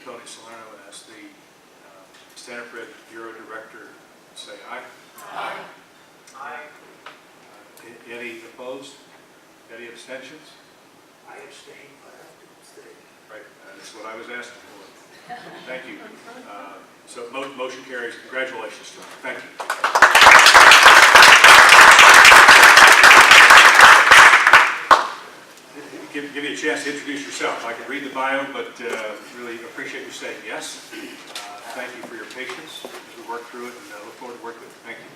Tony Salerno as the Standard Bureau Director, say aye. Aye. Aye. Any opposed? Any abstentions? I abstain, but I have to abstain. Right, that's what I was asking for. Thank you. So motion carries. Congratulations, Tony. Thank you. Give you a chance to introduce yourself. I can read the bio, but really appreciate you saying yes. Thank you for your patience as we work through it, and I look forward to working with you. Thank you.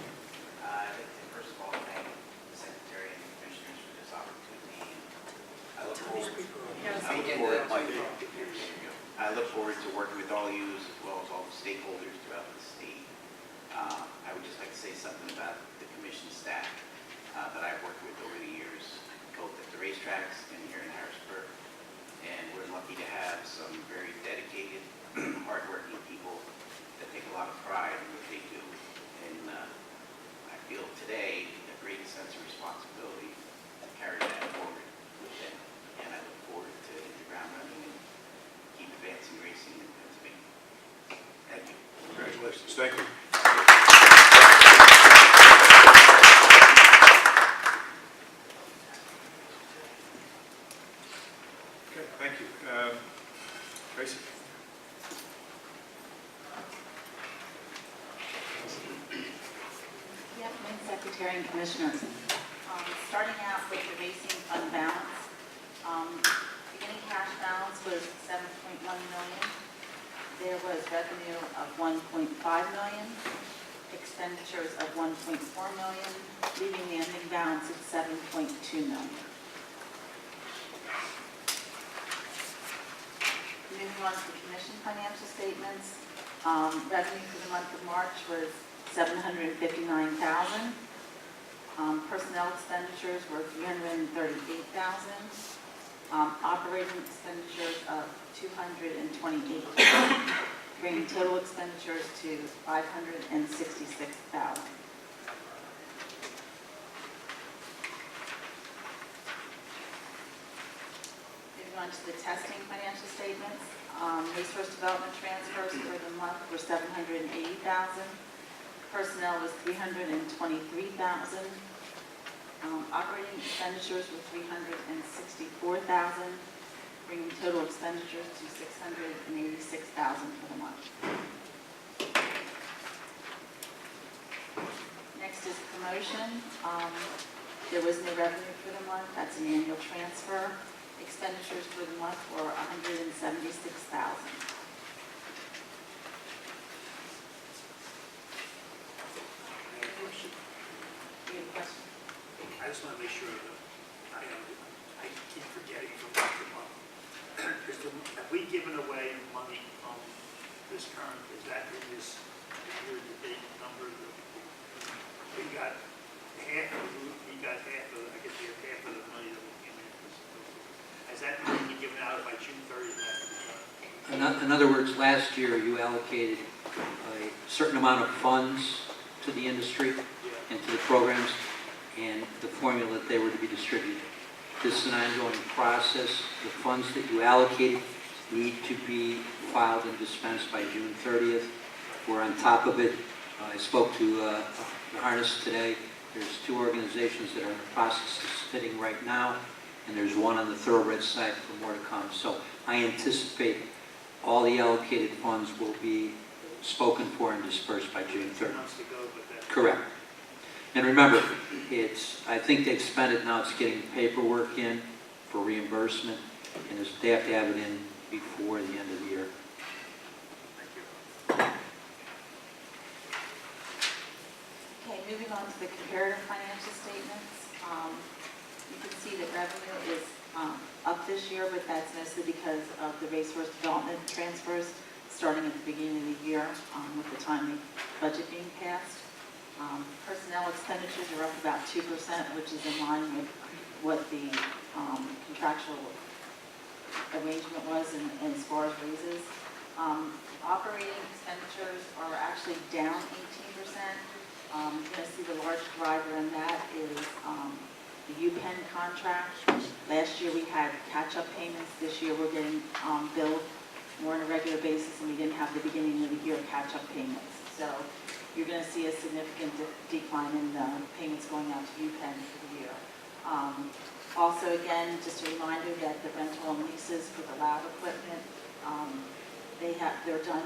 I'd like to first of all thank the Secretary and the Commissioners for this opportunity. I look forward to working with all of you as well as all the stakeholders throughout the state. I would just like to say something about the Commission staff that I've worked with over the years, both at the racetracks and here in Harrisburg. And we're lucky to have some very dedicated, hardworking people that take a lot of pride in what they do. And I feel today a great sense of responsibility to carry that forward with them. And I look forward to hit the ground running and keep advancing racing in Pennsylvania. Thank you. Congratulations. Thank you. Okay, thank you. Tracy? Yep, Secretary and Commissioners. Starting out with the racing fund balance, beginning cash balance was $7.1 million. There was revenue of $1.5 million, expenditures of $1.4 million, leaving the ending balance at $7.2 million. Moving on to the Commission financial statements, revenue for the month of March was $759,000. Personnel expenditures were $338,000. Operating expenditures of $228,000, bringing total expenditures to $566,000. Moving on to the testing financial statements, resource development transfers for the month were $780,000. Personnel was $323,000. Operating expenditures were $364,000, bringing total expenditures to $686,000 for the month. Next is promotion. There was no revenue for the month. That's an annual transfer. Expenditures for the month were $176,000. I just want to make sure that I keep forgetting from month to month. Have we given away money from this current, is that in this year-to-date number? We got half of I guess we have half of the money that we came in. Has that money been given out by June 30th? In other words, last year you allocated a certain amount of funds to the industry and to the programs, and the formula that they were to be distributed. This is an ongoing process. The funds that you allocated need to be filed and dispensed by June 30th. We're on top of it. I spoke to the harness today. There's 2 organizations that are in the process of spitting right now, and there's one on the thoroughbred side for more to come. So I anticipate all the allocated funds will be spoken for and dispersed by June 30th. Correct. And remember, I think they've spent it now. It's getting paperwork in for reimbursement, and they have to have it in before the end of the year. Okay, moving on to the comparative financial statements. You can see that revenue is up this year, but that's mostly because of the resource development transfers starting at the beginning of the year with the timely budget being passed. Personnel expenditures are up about 2%, which is in line with what the contractual arrangement was and as far as raises. Operating expenditures are actually down 18%. You're going to see the large driver in that is the UPenn contract. Last year we had catch-up payments. This year we're getting billed more in a regular basis, and we didn't have the beginning of the year catch-up payments. So you're going to see a significant decline in the payments going out to UPenn for the year. Also, again, just a reminder that the rental and leases for the lab equipment, they're done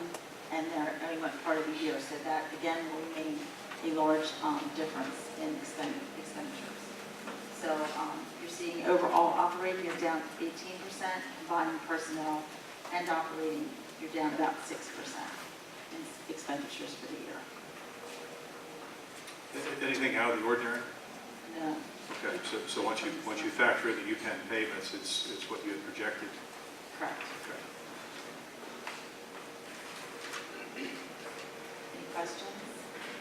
and they're only went part of the year. So that, again, will remain a large difference in expenditures. So you're seeing overall operating, you're down 18%, combining personnel and operating, you're down about 6% in expenditures for the year. Anything out of the ordinary? No. Okay, so once you factor in the UPenn payments, it's what you had projected? Correct. Okay. Any questions?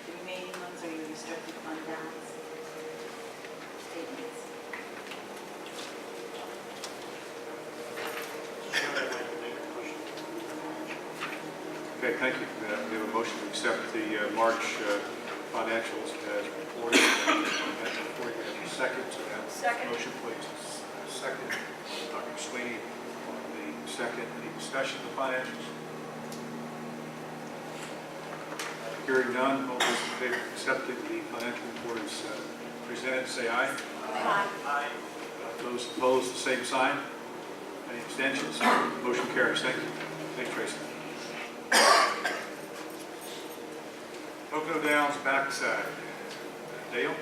The remaining ones are your restricted fund balance statements. Chairman, I'd like to make a motion. Okay, thank you. We have a motion to accept the March financials as reported. Before you have a second to that motion, please. Second, Dr. Sweeney on the second. Any discussion of the financials? Hearing none, all those in favor of accepting the financial report as presented, say aye. Aye. Those opposed, the same sign. Any abstentions? Motion carries. Thank you. Thank you, Tracy. Pocono Downs backside. Dale?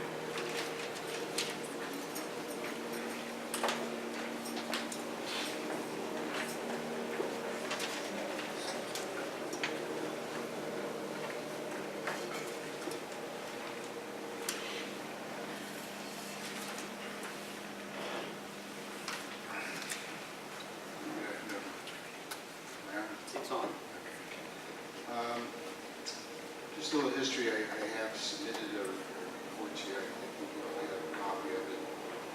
It's on. Just a little history, I have submitted a report to you, I think you probably have a copy of it,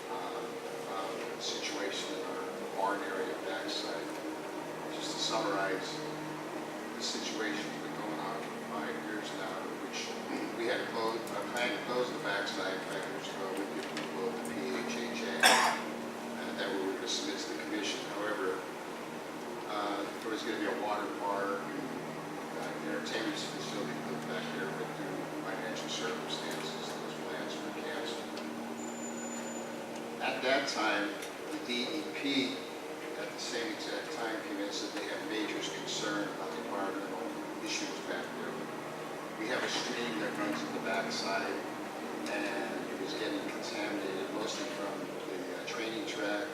about the situation in our barn area backside. Just to summarize, the situation's been going on for 5 years now, which we had planned to close the backside 5 years ago with the approval of the PHHA, and that we were to submit to the commission. However, there was going to be a water park, entertainment facility built back there, but due to financial circumstances, those plans were canceled. At that time, the DEP, at the same exact time, came in and said they had major concern about the environmental issues back there. We have a stream that runs in the backside, and it was getting contaminated mostly from the training track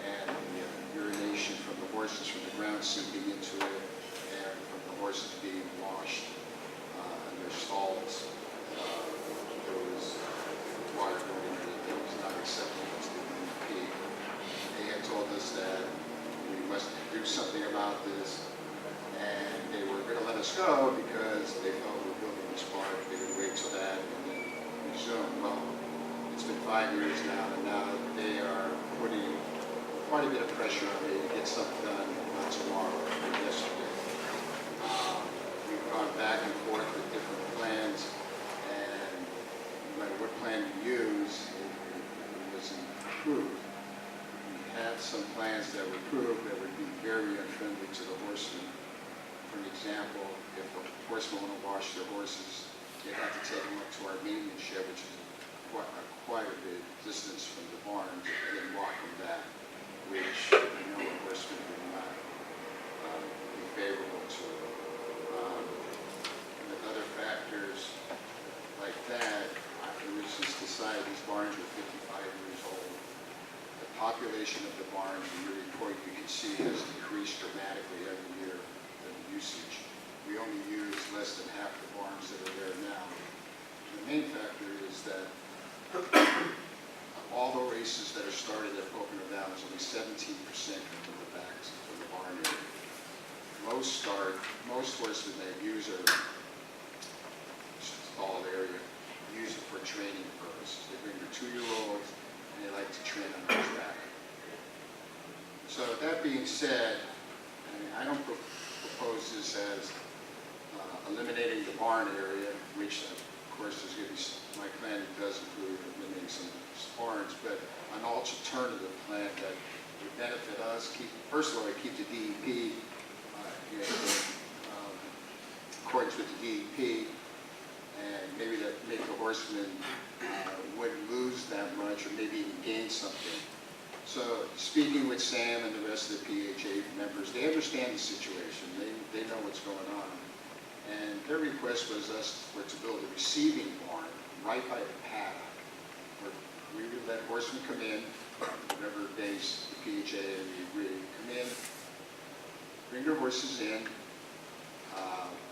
and the urination from the horses from the ground seeping into it, and from the horses being washed in their stalls. There was water going into it that was not acceptable to the DEP. They had told us that we must do something about this, and they were going to let us go because they felt we were building this park. They would wait till that and then resume. Well, it's been 5 years now, and now they are putting quite a bit of pressure on me to get something done, not tomorrow, but yesterday. We've gone back and forth with different plans, and no matter what plan we use, it wasn't approved. We had some plans that were approved that would be very unfriendly to the horsemen. For an example, if the horsemen want to wash their horses, they have to take them up to our maintenance shed, which is quite a bit distance from the barns, and then walk them back, which I know the horsemen would not be favorable to. With other factors like that, it was just decided these barns were 55 years old. The population of the barns, in your report, you can see has decreased dramatically every year, the usage. We only use less than half the barns that are there now. And the main factor is that all the races that are started at Pocono Downs, only 17% come from the backs of the barn area. Most horsemen that use our stalled area use it for training purposes. They bring their 2-year-olds and they like to train on the track. So that being said, I don't propose this as eliminating the barn area, which of course is going to be, my plan does include eliminating some barns, but an alternative plan that would benefit us, first of all, keep the DEP works with the DEP, and maybe that make the horsemen wouldn't lose that much, or maybe even gain something. So speaking with Sam and the rest of the PHA members, they understand the situation. They know what's going on. And their request was to build a receiving barn right by the paddock, where we would let horsemen come in, whatever days the PHA and we agree, come in, bring their horses in,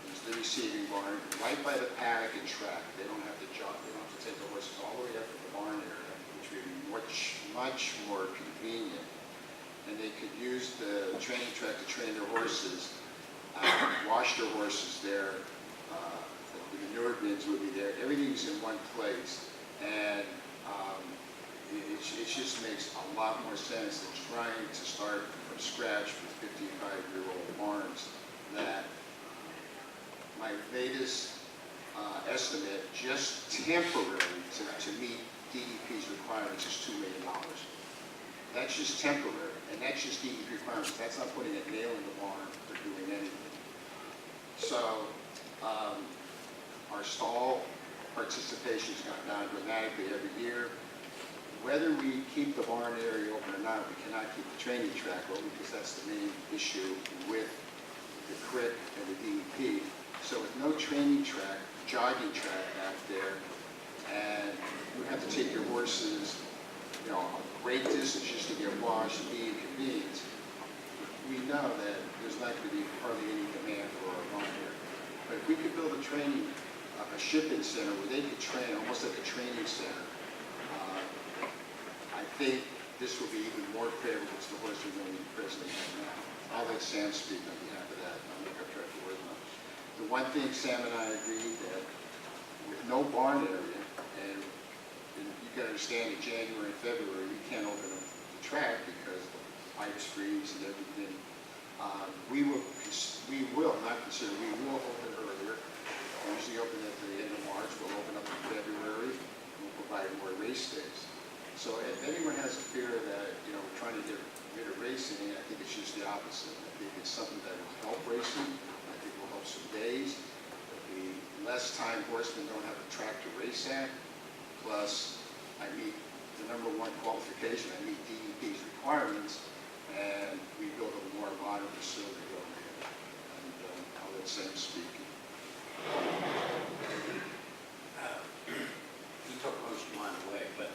use the receiving barn, right by the paddock and track. They don't have to jog, they don't have to take the horses all the way up to the barn area, which would be much more convenient. And they could use the training track to train their horses, wash their horses there, the manure bins would be there, everything's in one place. And it just makes a lot more sense than trying to start from scratch with 55-year-old barns that my latest estimate, just temporary to meet DEP's requirements, is $2 million. That's just temporary, and that's just DEP requirements. That's not putting a nail in the barn or doing anything. So our stall participation has gone down dramatically every year. Whether we keep the barn area open or not, we cannot keep the training track open because that's the main issue with the CRIC and the DEP. So with no training track, jogging track out there, and you have to take your horses, a great distance just to get washed and be inconvenienced, we know that there's not going to be hardly any demand for our barn here. But if we could build a training, a shipping center where they could train, almost like a training center, I think this will be even more favorable to the horses than we presently have now. I'll let Sam speak on behalf of that. I'm not going to try to word them. The one thing Sam and I agreed that with no barn area, and you can understand in January and February, we can't open up the track because the pipes freeze and everything. We will open earlier. We usually open at the end of March. We'll open up in February. We'll provide more race days. So if anyone has a fear that, we're trying to get rid of racing, I think it's just the opposite. I think it's something that will help racing. I think will help some days. There'll be less time horsemen don't have a track to race at. Plus, I meet the #1 qualification. I meet DEP's requirements, and we build a more modern facility over here. And I'll let Sam speak. You took most of mine away, but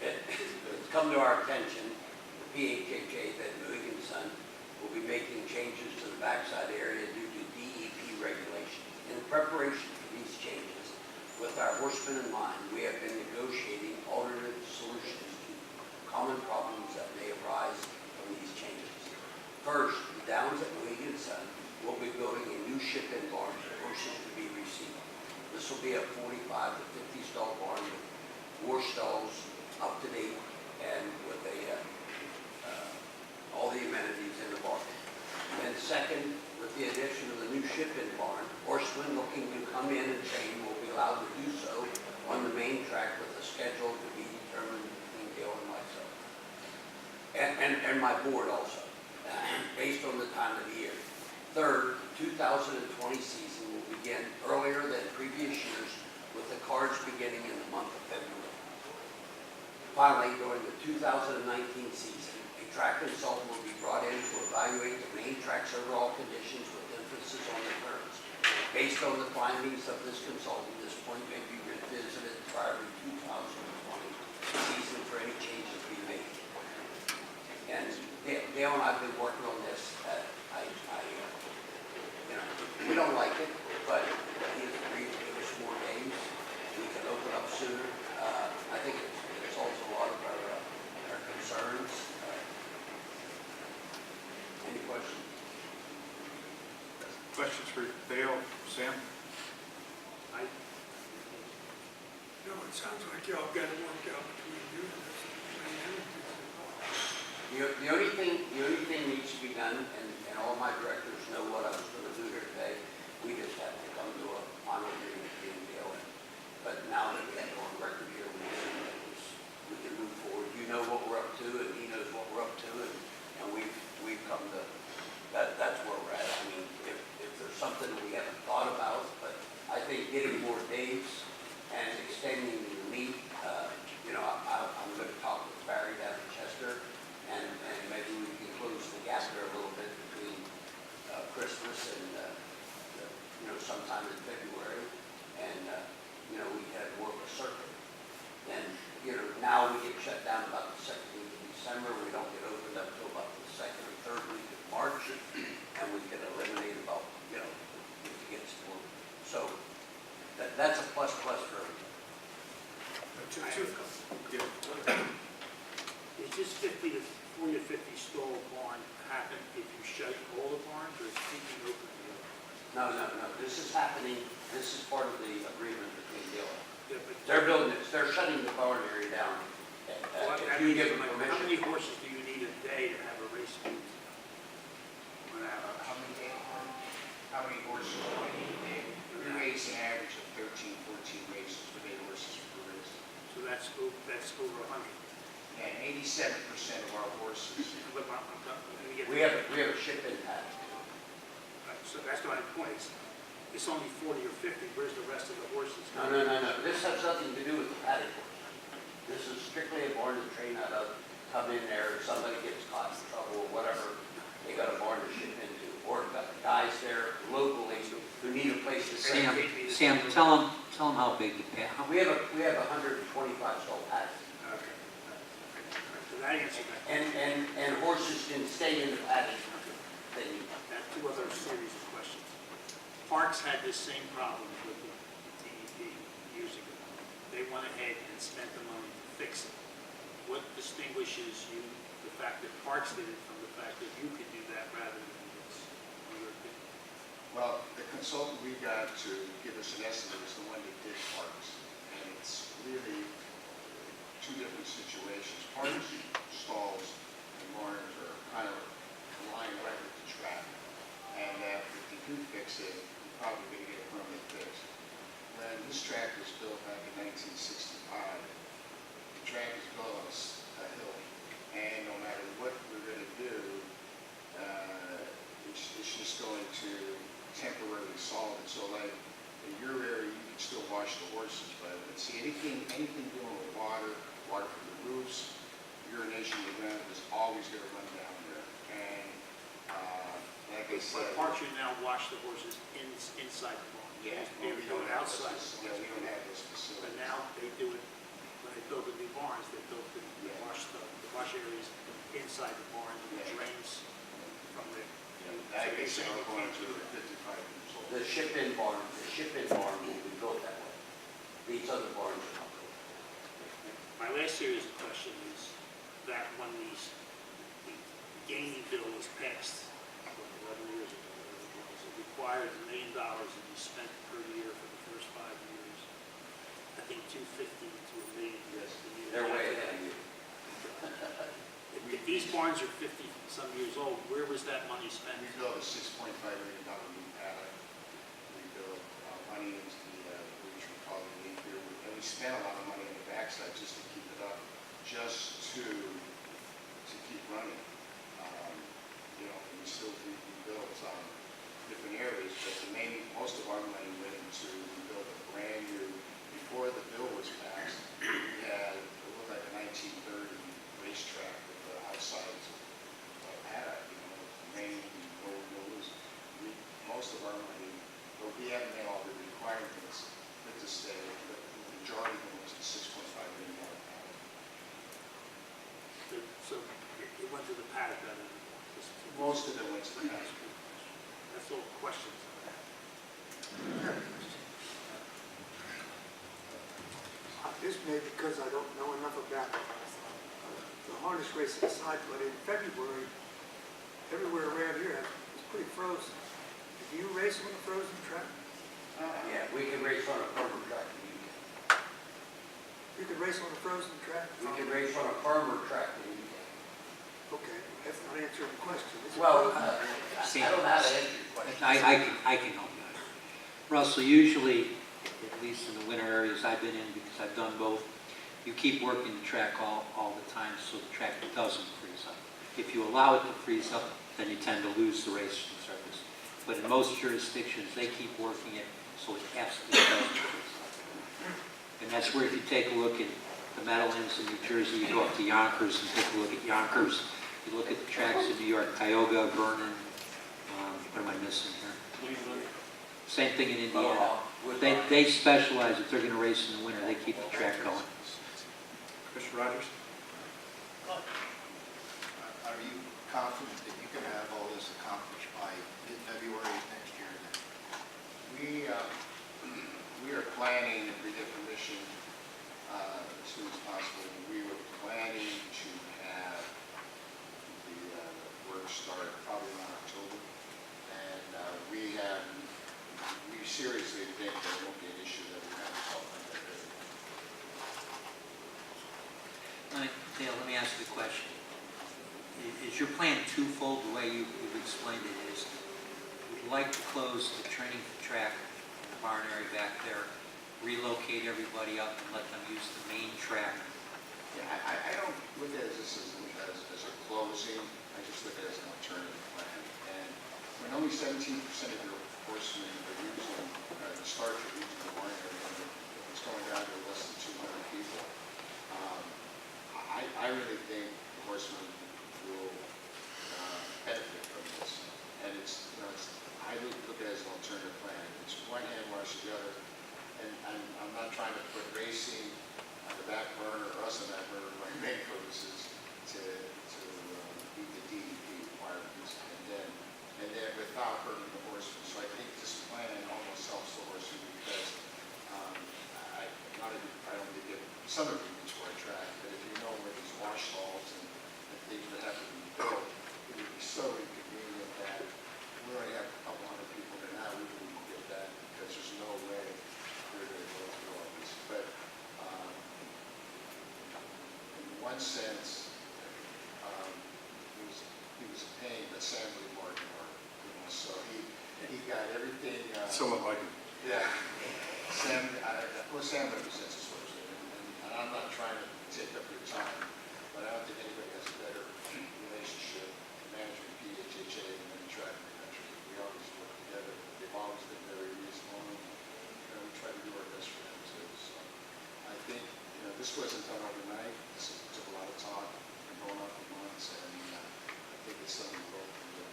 it's come to our attention, the PHHA, that New England Sun will be making changes to the backside area due to DEP regulations. In preparation for these changes, with our horsemen in mind, we have been negotiating alternative solutions to common problems that may arise from these changes. First, the Downs at New England Sun will be building a new ship-in barn for horses to be received. This will be a 45 to 50 stall barn with war stalls, up to date, and with all the amenities in the barn. And second, with the addition of the new ship-in barn, horsemen looking to come in and train will be allowed to do so on the main track with a schedule to be determined between Dale and myself. And my board also, based on the time of the year. Third, the 2020 season will begin earlier than previous years, with the cards beginning in the month of February. Finally, during the 2019 season, a track consultant will be brought in to evaluate the main track's overall conditions with emphasis on the turns. Based on the findings of this consultant, this point may be revisited prior to the 2020 season for any changes to be made. And Dale and I have been working on this. We don't like it, but he has agreed to give us more days. We can open up sooner. I think it solves a lot of our concerns. Any questions? Questions for Dale, Sam? It sounds like y'all got it worked out between you and this. The only thing needs to be done, and all my directors know what I was going to do here today. We just have to come to a final agreement between Dale and. But now that we have it on record here, we can move forward. You know what we're up to, and he knows what we're up to, and we've come to. That's where we're at. I mean, if there's something that we haven't thought about, but sometime in February, and, we had more of a circuit. And, now we get shut down about the second week of December, we don't get opened up till about the second or third week of March, and we can eliminate about, if it gets more. So, that's a plus for everybody. Is this 40 to 50 stall barn happen if you shut all the barns, or is it keeping open the other barns? No, this is happening, this is part of the agreement between Gila. Yeah, but They're building this, they're shutting the barn area down. If you give them how permission. many horses do you need a day to have a race meet? How many horses do I need? We race an average of 13, 14 races with 8 horses per race. So that's over 100. And 87% of our horses, But let me get We have a ship in pad. Right, so that's my point. It's only 40 or 50. Where's the rest of the horses? No. This has nothing to do with the paddock horse. This is strictly a barn to train out of, come in there, if somebody gets caught in trouble or whatever, they got a barn to ship into. Or got guys there locally who need a place to stay. Sam, tell them how big the pad. We have a 125 stall paddock. Okay. So that answers that. And horses can stay in the paddock. They need. Now, two other series of questions. Parks had this same problem with the DEP years ago. They went ahead and spent the money to fix it. What distinguishes you, the fact that Parks did it, from the fact that you could do that rather than this? In your opinion? well, the consultant we got to give us an estimate is the one that did parks. And it's really two different situations. Parks, stalls, and barns are kind of lying right with the track. And that if you do fix it, you're probably going to get a permanent fix. When this track was built back in 1965, the track is built on a hill. And no matter what we're going to do, it's just going to temporarily solve it. So like in your area, you can still wash the horses, but see anything doing with water from the roofs, urination in the ground is always going to run down there. And like I said, But Parks should now wash the horses inside the barn. yeah, They would do it outside. Yeah, we don't have those But facilities. now they do it, when they build the new barns, they build the wash areas inside the barn, and the drains from there. Like I said, our barns are 55 years old. The ship-in barn will be built that way. These other barns are not built. My last series of questions is that when the gaming bill was passed, 11 years ago, it required $1 million to be spent per year for the first 5 years. I think $250 to $1 million a year. They're way ahead of you. If these barns are 50-some years old, where was that money spent? We built a $6.5 million new paddock. We built money into the, which we call the league here. And we spent a lot of money on the backside just to keep it up, just to keep running. We still rebuilt different areas, but most of our money went into, we built a brand new, before the bill was passed, we had, it looked like a 1930 racetrack with the outsides paddock, rain, no rules. Most of our money, but we haven't met all the requirements with the state, but the majority of it was the $6.5 million paddock. So it went to the paddock rather than Most of it went to the paddock. That's all questions I have. This may be because I don't know enough about the harness racing side, but in February, everywhere around here it's pretty frozen. Do you race on a frozen track? Yeah, we can race on a firmer track than you can. You can race on a frozen track? We can race on a firmer track than you can. Okay, that's not answering the question. Is it Well, frozen? I don't know how to answer your question. I can help you out. Russell, usually, at least in the winter areas I've been in, because I've done both, you keep working the track all the time so the track doesn't freeze up. If you allow it to freeze up, then you tend to lose the racing surface. But in most jurisdictions, they keep working it so it absolutely doesn't freeze up. And that's where if you take a look at the Meadowlands in New Jersey, you go up to Yonkers and take a look at Yonkers. You look at the tracks in New York, Tioga, Vernon, what am I missing here? Same thing in Indiana. with They specialize, if they're going to race in the winter, they keep the track going. Commissioner Rogers? Are you confident that you can have all this accomplished by mid-February next year? We are planning, if we get permission, as soon as possible, we were planning to have the work start probably around October. And we seriously think there won't be an issue that we have to solve that. Dale, let me ask you a question. Is your plan twofold, the way you've explained it is, we'd like to close the training track in the barn area back there, relocate everybody up and let them use the main track? Yeah, I don't look at it as a closing, I just look at it as an alternative plan. And when only 17% of your horsemen are using, the starts are using the barn area, and it's going down to less than 200 people, I really think the horsemen will benefit from this. And I look at it as an alternative plan. It's one hand wash the other. And I'm not trying to put racing on the back burner or us on that burner. My main focus is to meet the DEP requirements and then without hurting the horsemen. So I think this plan almost helps the horsemen because I don't think it some of it is for a track, but if you know where these wash stalls and things that have to be built, it would be so inconvenient that we already have a couple hundred people there now. We wouldn't get that because there's no way they're going to go through all this. But in one sense, he was a pain, but Sam really worked hard. So he got everything. Someone like him. Yeah. Sam represents us first, and I'm not trying to take up your time, but I don't think anybody has a better relationship management PHHA than any track in the country. We always work together. They've always been very reasonable, and we try to do our best for them too. So I think this wasn't done overnight. This took a lot of talk and going on for months, and I think it's something we're both can do.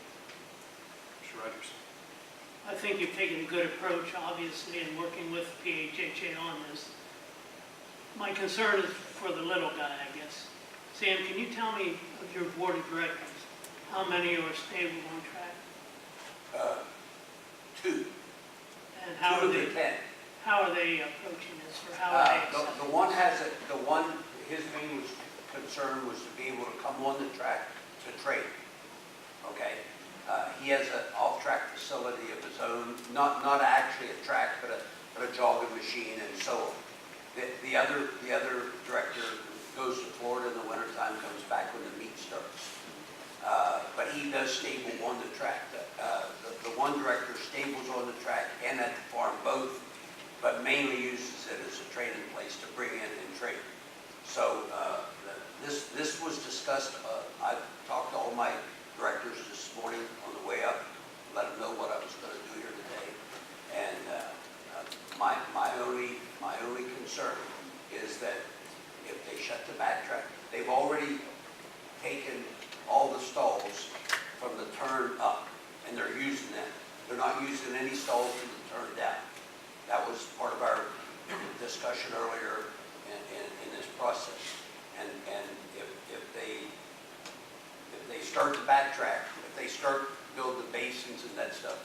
Mr. Rogers? I think you've taken a good approach, obviously, in working with PHHA on this. My concern is for the little guy, I guess. Sam, can you tell me of your board of directors, how many are stable on track? 2. And how 2 are of they, the 10. how are they approaching this, or how are they The one, his main concern was to be able to come on the track to train, okay? He has an off-track facility of his own, not actually a track, but a jogging machine and so on. The other director goes to Florida in the wintertime, comes back when the meet starts. But he does stable on the track. The one director stables on the track and at the farm both, but mainly uses it as a training place to bring in and train. So this was discussed. I talked to all my directors this morning on the way up, let them know what I was going to do here today. And my only concern is that if they shut the backtrack, they've already taken all the stalls from the turn up, and they're using them. They're not using any stalls from the turn down. That was part of our discussion earlier in this process. And if they start the backtrack, if they start building the basins and that stuff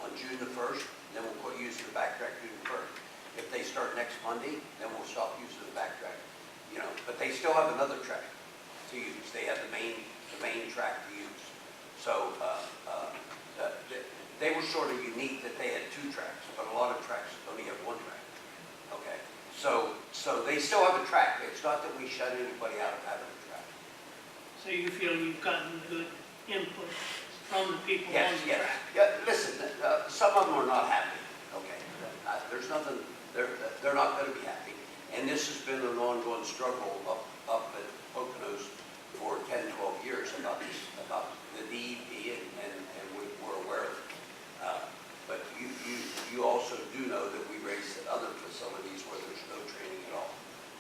on June the 1st, then we'll quit using the backtrack June the 1st. If they start next Monday, then we'll stop using the backtrack. But they still have another track to use. They have the main track to use. So they were sort of unique that they had 2 tracks, but a lot of tracks only have 1 track. Okay, so they still have a track. It's not that we shut anybody out of having a track. So you feel you've gotten good input from the people on the Yes. track? Yeah, listen, some of them are not happy, okay? There's nothing, they're not going to be happy. And this has been an ongoing struggle up at Poconos for 10, 12 years about the DEP, and we're aware of it. But you also do know that we race at other facilities where there's no training at all.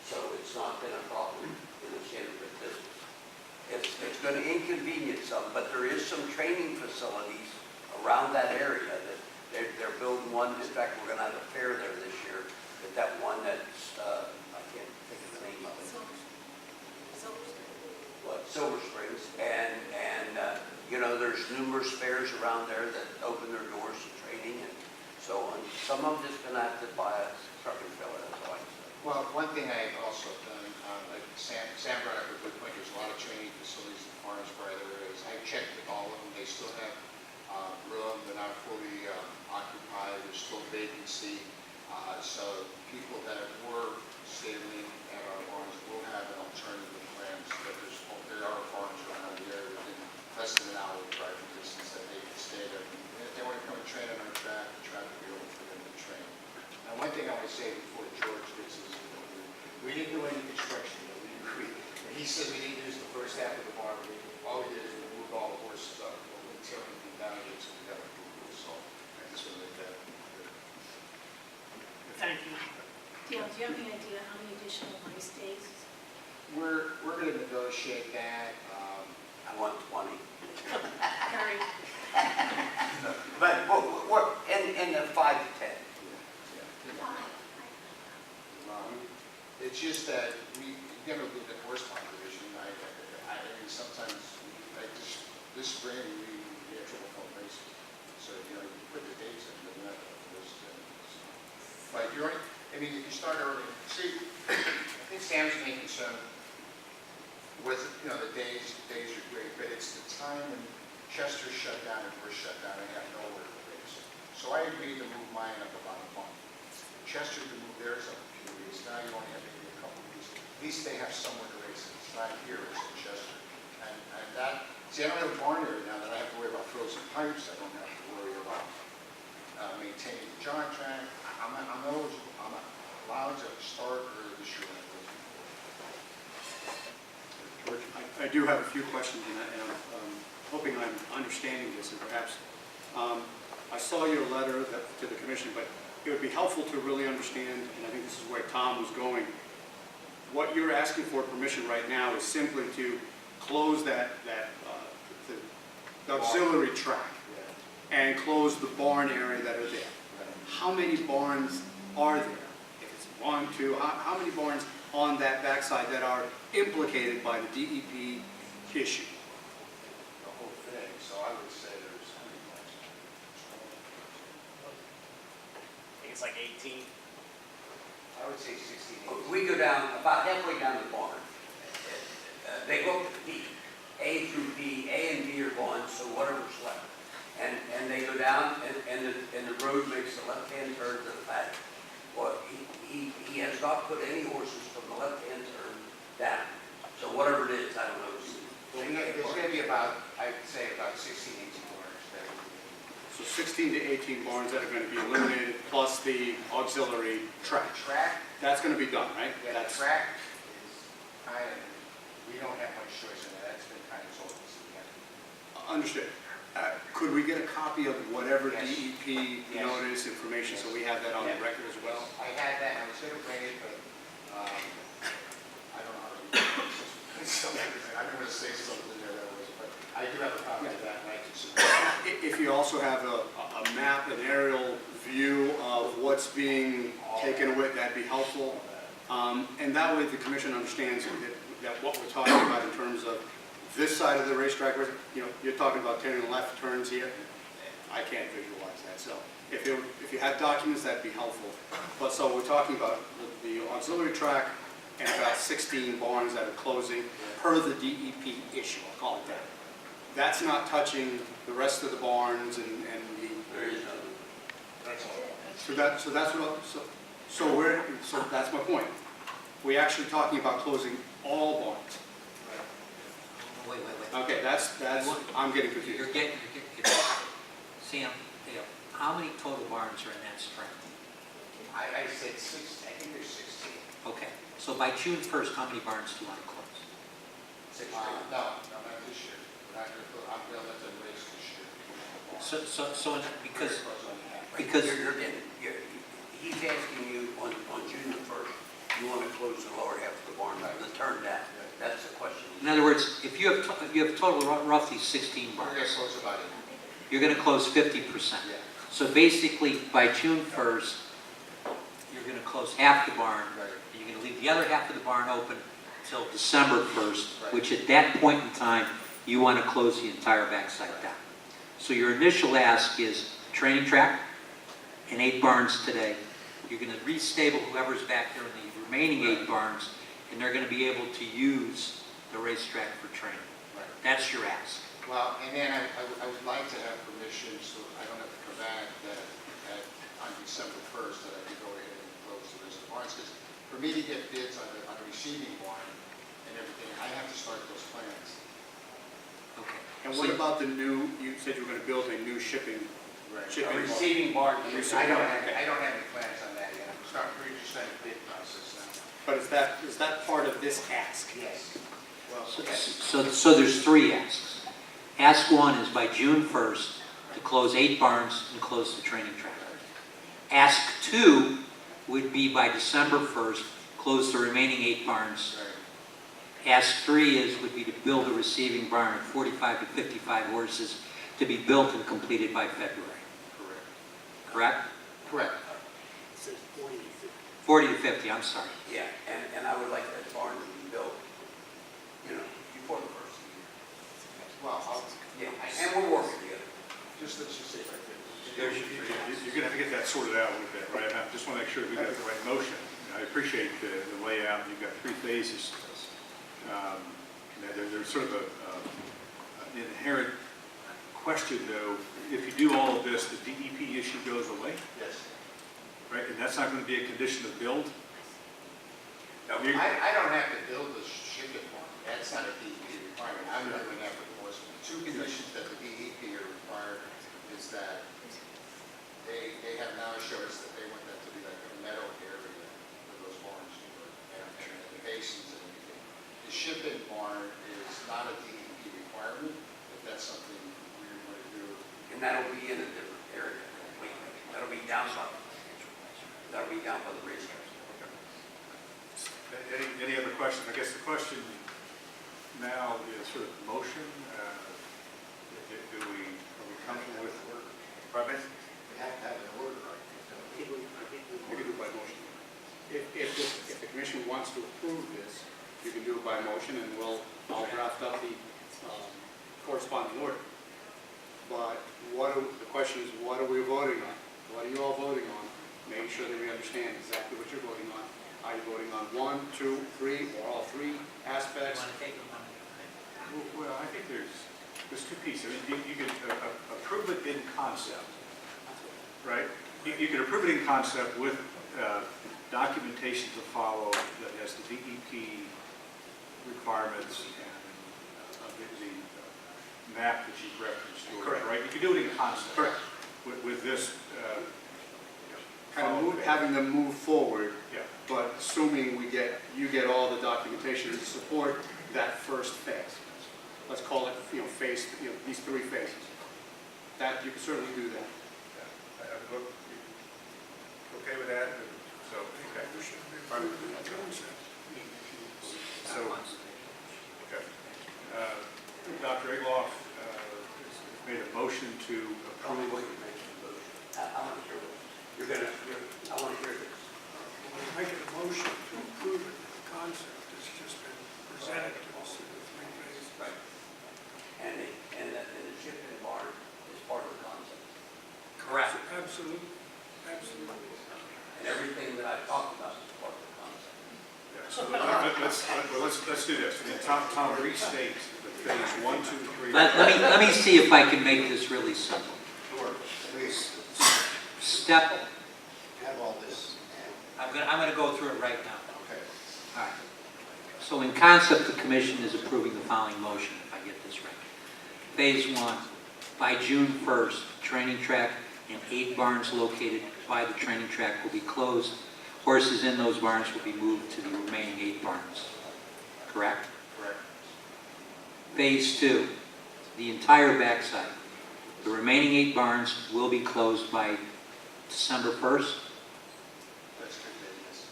So it's not been a problem in the Sanford business. It's going to inconvenience some, but there is some training facilities around that area They're building one, in fact, we're gonna have a fair there this year, but that one that's, I can't think of the name of it. What, Silver Springs, and you know, there's numerous fairs around there that open their doors to training and so on. Some of them just gonna have to buy a truck and fill it, that's all I can say. Well, one thing I've also done, like Sam brought up a good point, there's a lot of training facilities in Farnsbury, there is, I checked with all of them, they still have room, they're not fully occupied, there's still vacancy, so people that were staying at our farms will have an alternative plan, so that there are farms around here within less than an hour driving distance that they can stay there. And if they want to come and train on our track, the track will be open for them to train. Now, one thing I want to say before George gets is, we didn't do any construction, we agreed. When he said we didn't use the first half of the barn, all we did is we moved all the horses up, but we didn't tear anything down, so we got to move it, so I just want to make that clear. Thank you. Dale, do you have any idea how many additional race days? We're going to negotiate that. I want 20. Harry, But, in the 5 to 10. It's just that we never looked at horse barn division. I mean, sometimes, this spring, we had trouble filling races. So, you put the dates in, but not the list. But I mean, if you start early, see, I think Sam's main concern was, the days are great, but it's the time when Chester shut down and we're shut down and have nowhere to race. So I agreed to move mine up about a month. Chester to move theirs up a few weeks. Now you only have maybe a couple of weeks. At least they have somewhere to race. It's not here, it's in Chester. And that, see, I don't have a barn area now that I have to worry about frozen pipes. I don't have to worry about maintaining the jog track. I'm allowed to start early this year. George, I do have a few questions, and I'm hoping I'm understanding this, and perhaps I saw your letter to the commission, but it would be helpful to really understand, and I think this is where Tom was going. What you're asking for permission right now is simply to close the auxiliary track and close the barn area that are there. How many barns are there? If it's one, two, how many barns on that backside that are implicated by the DEP issue? The whole thing, so I would say there's how many barns? I think it's like 18. I would say 16. We go down, about halfway down the barn. They go to D, A through B, A and B are gone, so whatever's left. And they go down, and the road makes a left-hand turn to the back. Well, he has not put any horses from the left-hand turn down. So whatever it is, I don't know. There's going to be about, I'd say about 16, 18 barns. So 16 to 18 barns that are going to be eliminated, plus the auxiliary track. Track, That's going to be done, right? yeah, the That's track is kind of, we don't have much choice in that. That's been kind of told us. understood. Could we get a copy of whatever Yes. DEP Yes. notice information, so we have that on the Yeah. record as well? I had that, and I was going to bring it, but I don't know how to I'm going to say something there that was, but I do have a copy of that, and I can submit it. If you also have a map, an aerial view of what's being taken away, that'd be helpful. And that way the commission understands that what we're talking about in terms of this side of the racetrack, you're talking about turning left turns here. I can't visualize that, so if you had documents, that'd be helpful. But so we're talking about the auxiliary track and about 16 barns that are closing per the DEP issue, I'll call it that. That's not touching the rest of the barns and the. There is no. That's all. So that's my point. We're actually talking about closing all barns. Wait. Okay, that's, I'm getting confused. You're getting, Sam, Dale, how many total barns are in that string? I said 6, I think there's 16. Okay, so by June 1st, how many barns do you want to close? No, not this year. I'm going to let them race this year. Because He's asking you on June the 1st, you want to close the lower half of the barn, the turn down. That's the question. in other words, if you have total roughly 16 We're going to barns, close about it. you're going to close 50%. Yeah. So basically, by June 1st, you're going to close half the barn, Right. and you're going to leave the other half of the barn open till December 1st, Right. which at that point in time, you want to close the entire backside down. So your initial ask is training track and 8 barns today. You're going to restable whoever's back there in the remaining 8 barns, and they're going to be able to use the racetrack for training. Right. That's your ask. Well, and then I would like to have permission, so I don't have to come back, that on December 1st, that I can go ahead and close the rest of the barns. Because for me to get bids on a receiving barn and everything, I have to start those plans. Okay. And what about the new, you said you were going to build a new shipping Right. barn. Receiving barn, I don't have any plans on that yet. I'm starting, we're just starting the bid process now. But is that part of this ask? Yes. Well, So there's 3 asks. Ask 1 is by June 1st to close 8 barns and close the training track. Ask 2 would be by December 1st, close the remaining 8 barns. Right. Ask 3 would be to build a receiving barn of 45 to 55 horses to be built and completed by February. Correct? Correct. It says 40 to 50. 40 to 50, I'm sorry. Yeah, and I would like that barn to be built, before the first of the year. Well, Yeah, and we're working together. let's just say right You're going to have to get that sorted out a little bit, right? I just want to make sure we got the right motion. I appreciate the layout. You've got 3 phases. There's sort of an inherent question, though. If you do all of this, the DEP issue goes away, Yes. right? And that's not going to be a condition of build? No, I don't have to build the shipping barn. That's not a DEP requirement. I'm doing that for the most. The 2 conditions that the DEP are required is that they have now assured us that they want that to be like a meadow area for those barns to work, and the basins and everything. The shipping barn is not a DEP requirement, if that's something we want to do. And that'll be in a different area completely. That'll be down by the racetrack. Any other questions? I guess the question now is sort of motion. Are we comfortable with? Pardon me? We have to have an order, right? You can do it by motion. If the commission wants to approve this, you can do it by motion, and I'll draft up the corresponding order. But the question is, what are we voting on? What are you all voting on? Make sure that we understand exactly what you're voting on. Are you voting on 1, 2, 3, or all 3 aspects? Well, I think there's 2 pieces. I mean, you can approve it in concept, right? You can approve it in concept with documentation to follow that has the DEP requirements and the map that you've referenced, George, right? You can do it in concept. Correct. With this, Kind of having them move forward, yeah. but assuming you get all the documentation to support that first phase. Let's call it, phase, these 3 phases. That, you can certainly do that. Okay with that? So, okay. So, okay. Dr. Egloff made a motion to approve. I want to hear this. I want to hear this. We're making a motion to approve it. The concept has just been presented to us in the 3 phases. Right. And the shipping barn is part of the concept. Correct. Absolutely, absolutely. And everything that I've talked about is part of the concept. Yeah, so let's do this. And Tom restate the phase 1, 2, 3. Let me see if I can make this really simple. Sure, please. Step, Have all this. I'm gonna go through it right now. Okay. All right. So in concept, the commission is approving the following motion, if I get this right. Phase 1, by June 1st, training track and 8 barns located by the training track will be closed. Horses in those barns will be moved to the remaining 8 barns. Correct? Correct. Phase 2, the entire backside. The remaining 8 barns will be closed by December 1st? That's good, yes.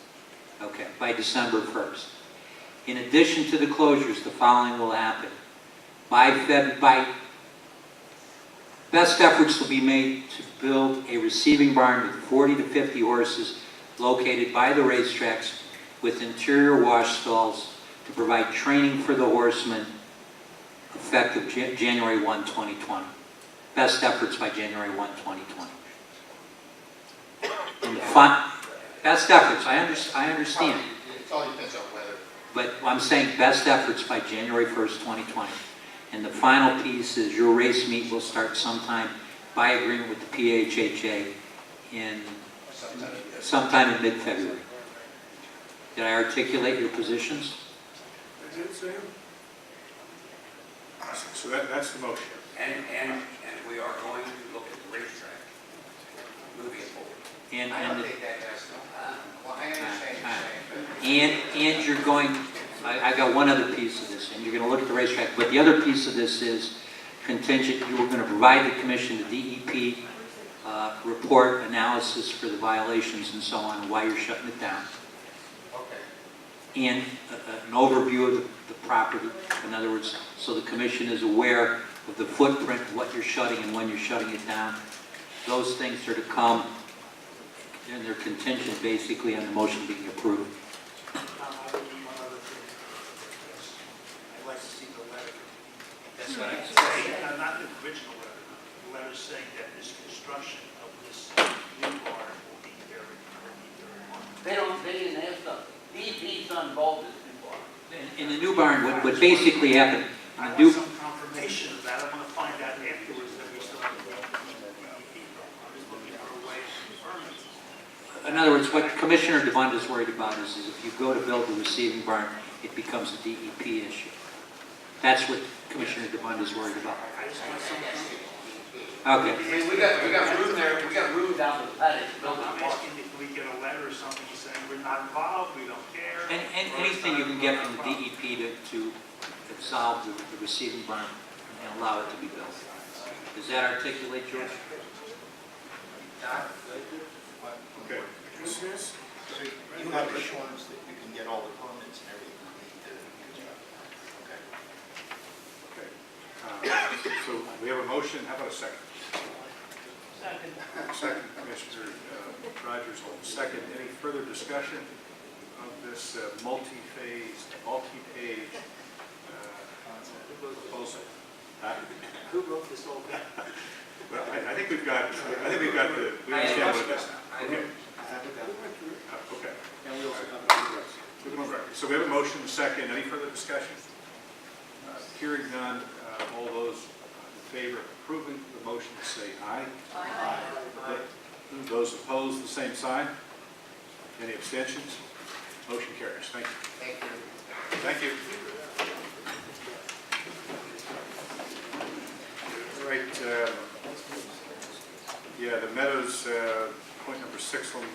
Okay, by December 1st. In addition to the closures, the following will happen. By Best efforts will be made to build a receiving barn with 40 to 50 horses located by the racetracks with interior wash stalls to provide training for the horsemen effective January 1, 2020. Best efforts by January 1, 2020. And best efforts, I understand. It all depends on weather. But I'm saying best efforts by January 1st, 2020. And the final piece is your race meet will start sometime by agreement with the PHHA in sometime in mid-February. Did I articulate your positions? So that's the motion. And we are going to look at the racetrack moving forward. I don't think that has to, well, I understand what you're saying, but And you're going, I got one other piece of this, and you're going to look at the racetrack, but the other piece of this is contingent, you were going to provide the commission the DEP report analysis for the violations and so on, and why you're shutting it down. okay. And an overview of the property, in other words, so the commission is aware of the footprint, what you're shutting and when you're shutting it down. Those things are to come, and they're contingent basically on the motion being approved. I would need one other thing. I'd like to see the letter. That's what I'm Saying, not the original letter, the letter saying that this construction of this new barn will be very long. They didn't ask us. DEP's not involved in this new barn. In the new barn, what basically happened, I the new, want some confirmation of that. I want to find out afterwards that we still have to go to the DEP. I'm just looking for a way to confirm it. in other words, what Commissioner DeVond is worried about is if you go to build the receiving barn, it becomes a DEP issue. That's what Commissioner DeVond is worried about. I just want some confirmation. Okay. I mean, we got room there, we got room down the paddock to build I'm a barn. asking if we get a letter or something saying we're not involved, we don't care. And anything you can get from the DEP to absolve the receiving barn and allow it to be built. Does that articulate, George? Okay. You have assurance that you can get all the permits and everything you need to construct. Okay. Okay. So we have a motion. How about a second? Second. Second, Commissioner Rogers, second. Any further discussion of this multi-phase, multi-page proposal? Who wrote this whole thing? Well, I think we've got the, we understand what it is now. Okay. Okay. And we also have a regrets. We're going back. So we have a motion, a second. Any further discussion? Hearing none, all those in favor of approving the motion say aye. Aye. Those opposed, the same sign. Any abstentions? Motion carries. Thank you. Thank you. Thank you. All right. Yeah, the Meadows, point number 6 on the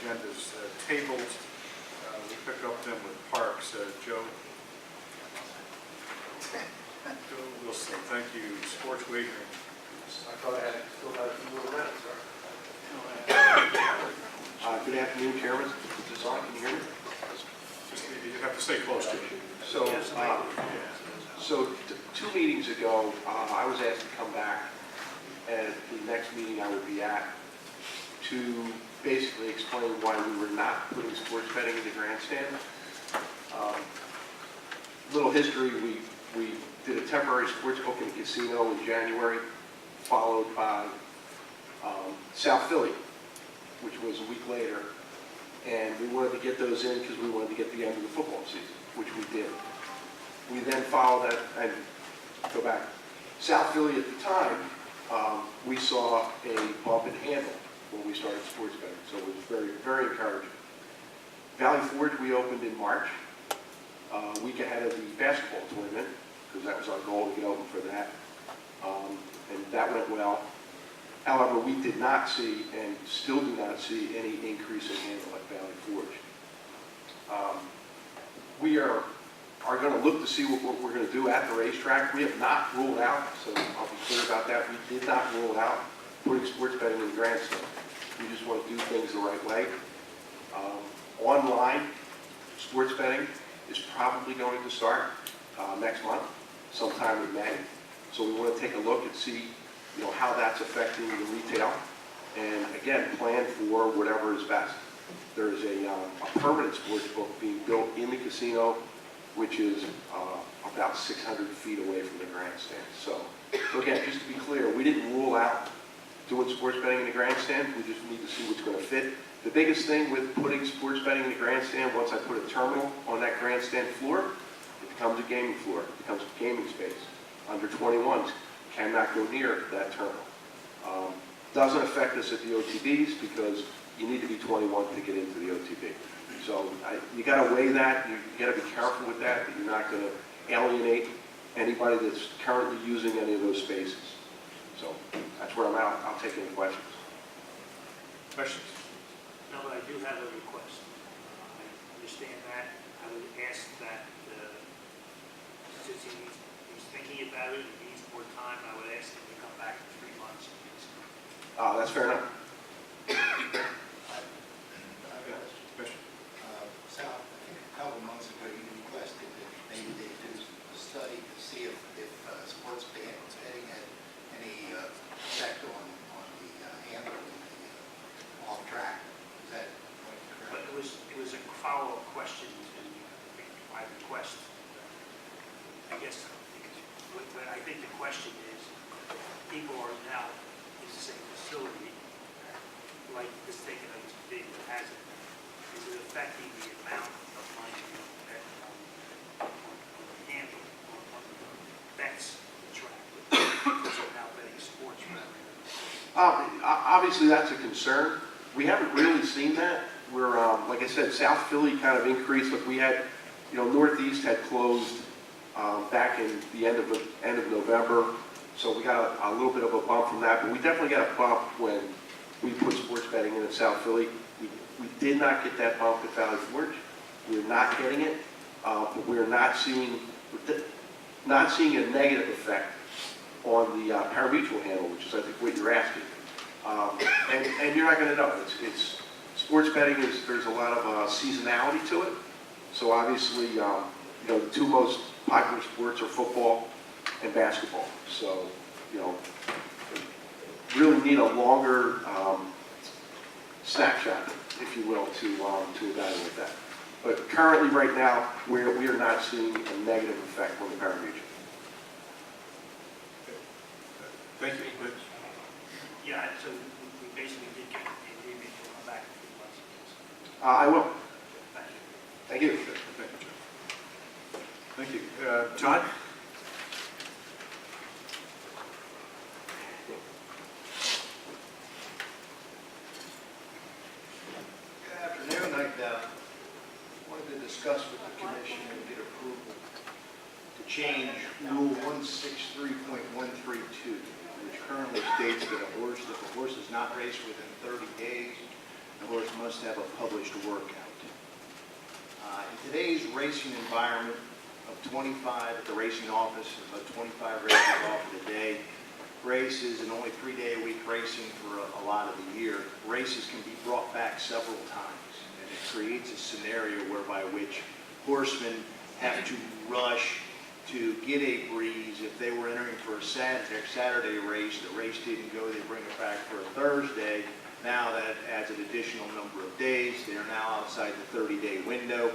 agenda is tabled. We pick up them with Parks. Joe Wilson, thank you. Sports wagering. I thought I still had a few more minutes, sir. Good afternoon, Chairman. Is this on? Can you hear me? Just, you have to stay close to it. So 2 meetings ago, I was asked to come back at the next meeting I would be at to basically explain why we were not putting sports betting in the grandstand. Little history, we did a temporary sports book in a casino in January, followed by South Philly, which was a week later. And we wanted to get those in because we wanted to get the end of the football season, which we did. We then followed that, and go back. South Philly at the time, we saw a bump in handle when we started sports betting, so it was very, very encouraging. Valley Forge we opened in March, a week ahead of the basketball tournament, because that was our goal to get open for that, and that went well. However, we did not see, and still do not see, any increase in handle at Valley Forge. We are going to look to see what we're going to do at the racetrack. We have not ruled out, so I'll be clear about that. We did not rule out putting sports betting in the grandstand. We just want to do things the right way. Online sports betting is probably going to start next month, sometime in May. So we want to take a look and see how that's affecting the retail, and again, plan for whatever is best. There is a permanent sports book being built in the casino, which is about 600 feet away from the grandstand. So again, just to be clear, we didn't rule out doing sports betting in the grandstand. We just need to see what's going to fit. The biggest thing with putting sports betting in the grandstand, once I put a terminal on that grandstand floor, it becomes a gaming floor, it becomes a gaming space. Under 21s cannot go near that terminal. Doesn't affect us at the OTBs because you need to be 21 to get into the OTB. So you got to weigh that. You got to be careful with that you're not going to alienate anybody that's currently using any of those spaces. So that's where I'm at. I'll take any questions. Questions? No, but I do have a request. I understand that. I would ask that, since he's thinking about it, he needs more time, I would ask him to come back in 3 months. That's fair enough. Question? Sal, I think a couple months ago you requested that maybe they do a study to see if sports betting had any effect on the handling the off track. Is that But correct? it was a follow-up question to my request. I guess, what I think the question is, people are now in the same facility, like this taking a big that has it. Is it affecting the amount of money that on the handle, on the bets, the track? Because they're now betting sports rather than. Obviously, that's a concern. We haven't really seen that. We're, like I said, South Philly kind of increased. Look, we had, Northeast had closed back in the end of November, so we got a little bit of a bump from that. But we definitely got a bump when we put sports betting in South Philly. We did not get that bump at Valley Forge. We're not getting it, but we're not seeing a negative effect on the pari-mutuel handle, which is I think what you're asking. And you're not going to know. It's sports betting there's a lot of seasonality to it. So obviously, the two most popular sports are football and basketball. So, really need a longer snapshot, if you will, to evaluate that. But currently, right now, we are not seeing a negative effect on the pari-mutuel. Thank you. Yeah, so we basically did get the agreement to come back in 3 months. I will. Thank you. Thank you. Thank you, John. Thank you. John? Good afternoon. I wanted to discuss with the commission and get approval to change Rule 163.132, which currently states that if a horse is not raced within 30 days, the horse must have a published workout. In today's racing environment of 25 at the racing office, about 25 races offered a day, races and only 3-day-a-week racing for a lot of the year, races can be brought back several times, and it creates a scenario whereby which horsemen have to rush to get a breeze. If they were entering for a Saturday race, the race didn't go, they bring it back for a Thursday. Now that adds an additional number of days. They are now outside the 30-day window.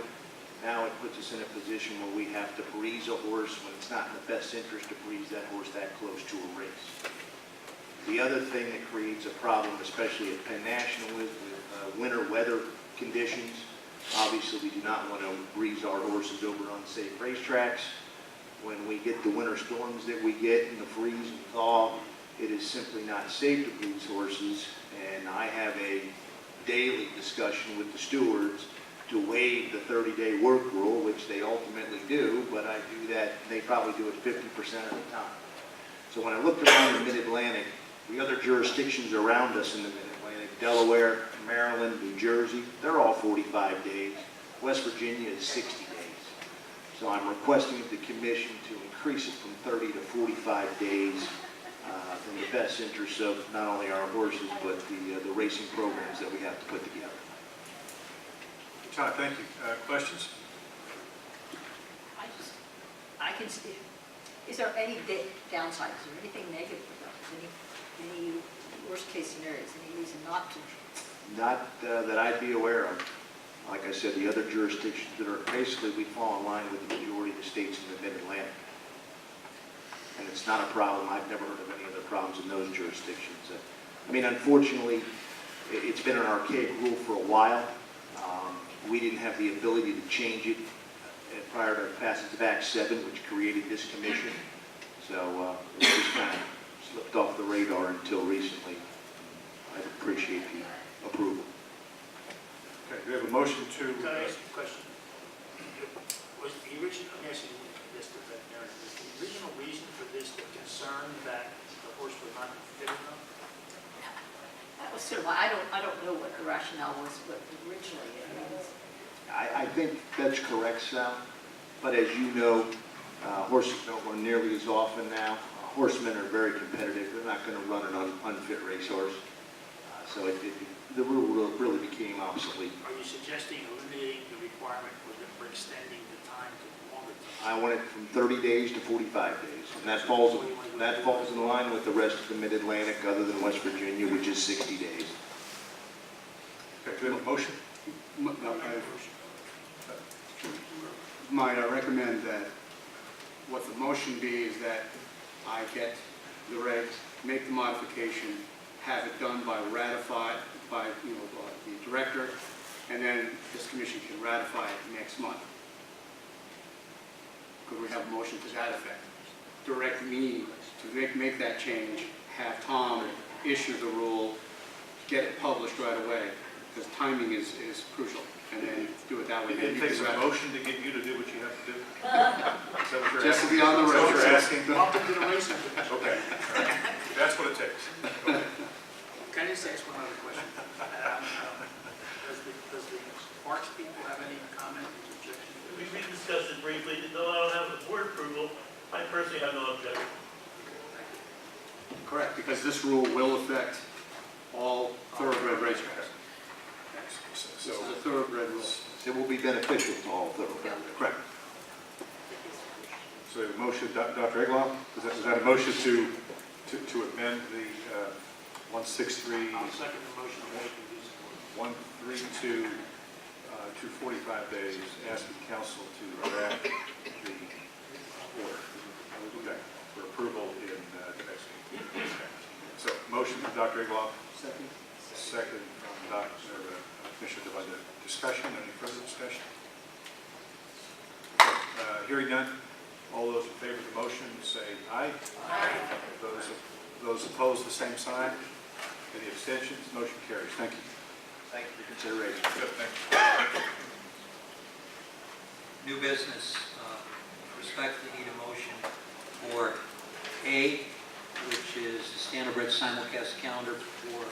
Now it puts us in a position where we have to breeze a horse when it's not in the best interest to breeze that horse that close to a race. The other thing that creates a problem, especially at Penn National, is with winter weather conditions. Obviously, we do not want to breeze our horses over unsafe racetracks. When we get the winter storms that we get and the freeze and thaw, it is simply not safe to breeze horses. And I have a daily discussion with the stewards to waive the 30-day work rule, which they ultimately do, but I do that, they probably do it 50% of the time. So when I looked around the Mid-Atlantic, the other jurisdictions around us in the Mid-Atlantic, Delaware, Maryland, New Jersey, they're all 45 days. West Virginia is 60 days. So I'm requesting of the commission to increase it from 30 to 45 days in the best interest of not only our horses, but the racing programs that we have to put together. John, thank you. Questions? I can see, is there any downside? Is there anything negative about it? case scenarios, any reason not to? Not that I'd be aware of. Like I said, the other jurisdictions that are, basically, we fall in line with the majority of the states in the Mid-Atlantic. And it's not a problem. I've never heard of any other problems in those jurisdictions. I mean, unfortunately, it's been an archaic rule for a while. We didn't have the ability to change it prior to passage of Act 7, which created this commission. So it just kind of slipped off the radar until recently. I'd appreciate the approval. Okay, we have a motion to, Can I ask you a question? Was the original, let me ask you this, was the original reason for this the concern that the horse was not fit enough? That was sort of, I don't know what the rationale was, but originally, I mean, I think that's correct, Sal. But as you know, horses don't run nearly as often now. Horsemen are very competitive. They're not going to run an unfit racehorse. So the rule really became obsolete. Are you suggesting eliminating the requirement for extending the time to longer time? I want it from 30 days to 45 days. And that falls in line with the rest of the Mid-Atlantic, other than West Virginia, which is 60 days. okay, do we have a motion? Might I recommend that what the motion be is that I get the regs, make the modification, have it done by ratified by the director, and then this commission can ratify it next month. Could we have a motion to that effect? Direct me to make that change, have Tom issue the rule, get it published right away, because timing is crucial, and then do it that way. It takes a motion to get you to do what you have to do? Is that what you're Just to asking? be on the Is that what road. you're asking? Welcome to the racing commission. Okay, all right. That's what it takes. Okay. Can I just ask one other question? Does the parks people have any comment or objection? We discussed it briefly, though I don't have the board approval, I personally have no objection. Correct, because this rule will affect all thoroughbred racetracks. So, This is a thoroughbred rule. It will be beneficial to all thoroughbreds. Correct. so a motion, Dr. Egloff, is that a motion to amend the 163? I'll second the motion to make it useful. 132 to 45 days, asking council to enact the order. Okay, for approval in the next meeting. So, motion from Dr. Egloff. Second. Second from Commissioner Devine. Discussion, any further discussion? Hearing none, all those in favor of the motion say aye. Aye. Those opposed, the same sign. Any abstentions? Motion carries. Thank you. Thank you for consideration. Good, thank you. New business, respectfully need a motion for A, which is the Standardbred simulcast calendar for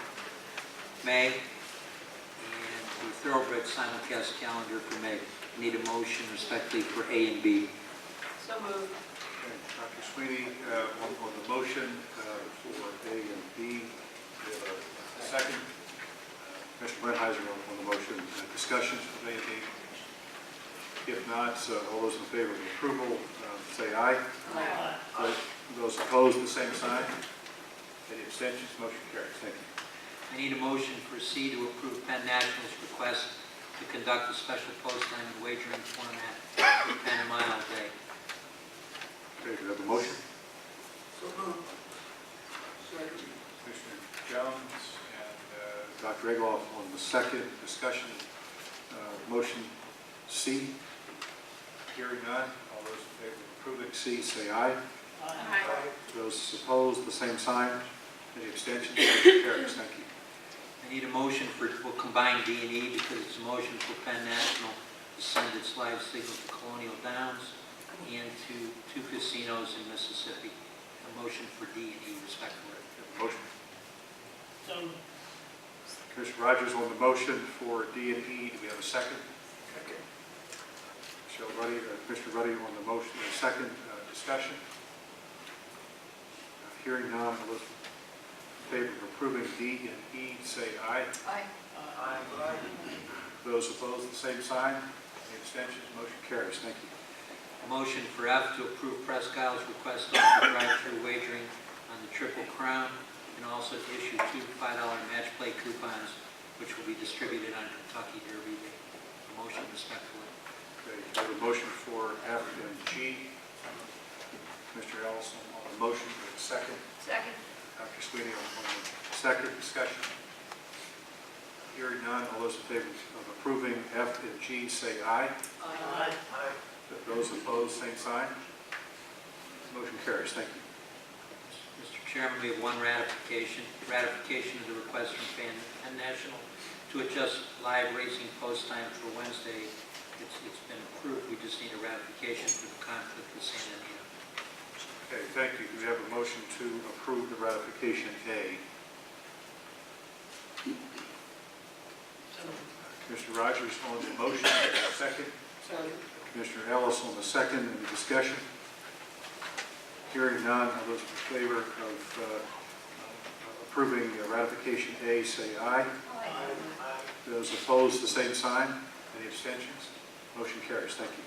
May, and the Thoroughbred simulcast calendar for May. Need a motion respectfully for A and B. so moved. Okay, Dr. Sweeney, on the motion for A and B, we have a second. Mr. Brentheiser on the motion. Discussions for A and B? If not, all those in favor of approval, say aye. Aye. Those opposed, the same sign. Any abstentions? Motion carries. Thank you. I need a motion for C to approve Penn National's request to conduct a special post-diamond wagering tournament for Penn Mile Day. Okay, do we have a motion? So moved. Second. Commissioner Jones and Dr. Egloff on the second discussion. Motion C. Hearing none, all those in favor of approving C, say aye. Aye. Those opposed, the same sign. Any abstentions? Motion carries. Thank you. I need a motion for, we'll combine D and E because it's a motion for Penn National to send its live signal to Colonial Downs and to 2 casinos in Mississippi. A motion for D and E respectively. Motion. So, Commissioner Rogers on the motion for D and E. Do we have a second? Second. Commissioner Ruddy on the motion, a second. Discussion. Hearing none, all those in favor of approving D and E, say aye. Aye. Aye. Those opposed, the same sign. Any abstentions? Motion carries. Thank you. A motion for F to approve Presque Isle's request to offer drive-through wagering on the Triple Crown and also to issue 2 $5 match play coupons, which will be distributed on Kentucky Derby Day. A motion respectfully. Okay, I have a motion for F and G. Mr. Ellison on the motion, and a second. Second. Dr. Sweeney on the second. Discussion. Hearing none, all those in favor of approving F and G say aye. Aye. Those opposed, same sign. Motion carries. Thank you. Mr. Chairman, we have one ratification of the request from Penn National to adjust live racing post time for Wednesday. It's been approved. We just need a ratification for the conflict with San Antonio. Okay, thank you. Do we have a motion to approve the ratification A? Commissioner Rogers on the motion, second. Commissioner Ellis on the second. Any discussion? Hearing none, all those in favor of approving ratification A say aye. Those opposed, the same sign. Any abstentions? Motion carries. Thank you.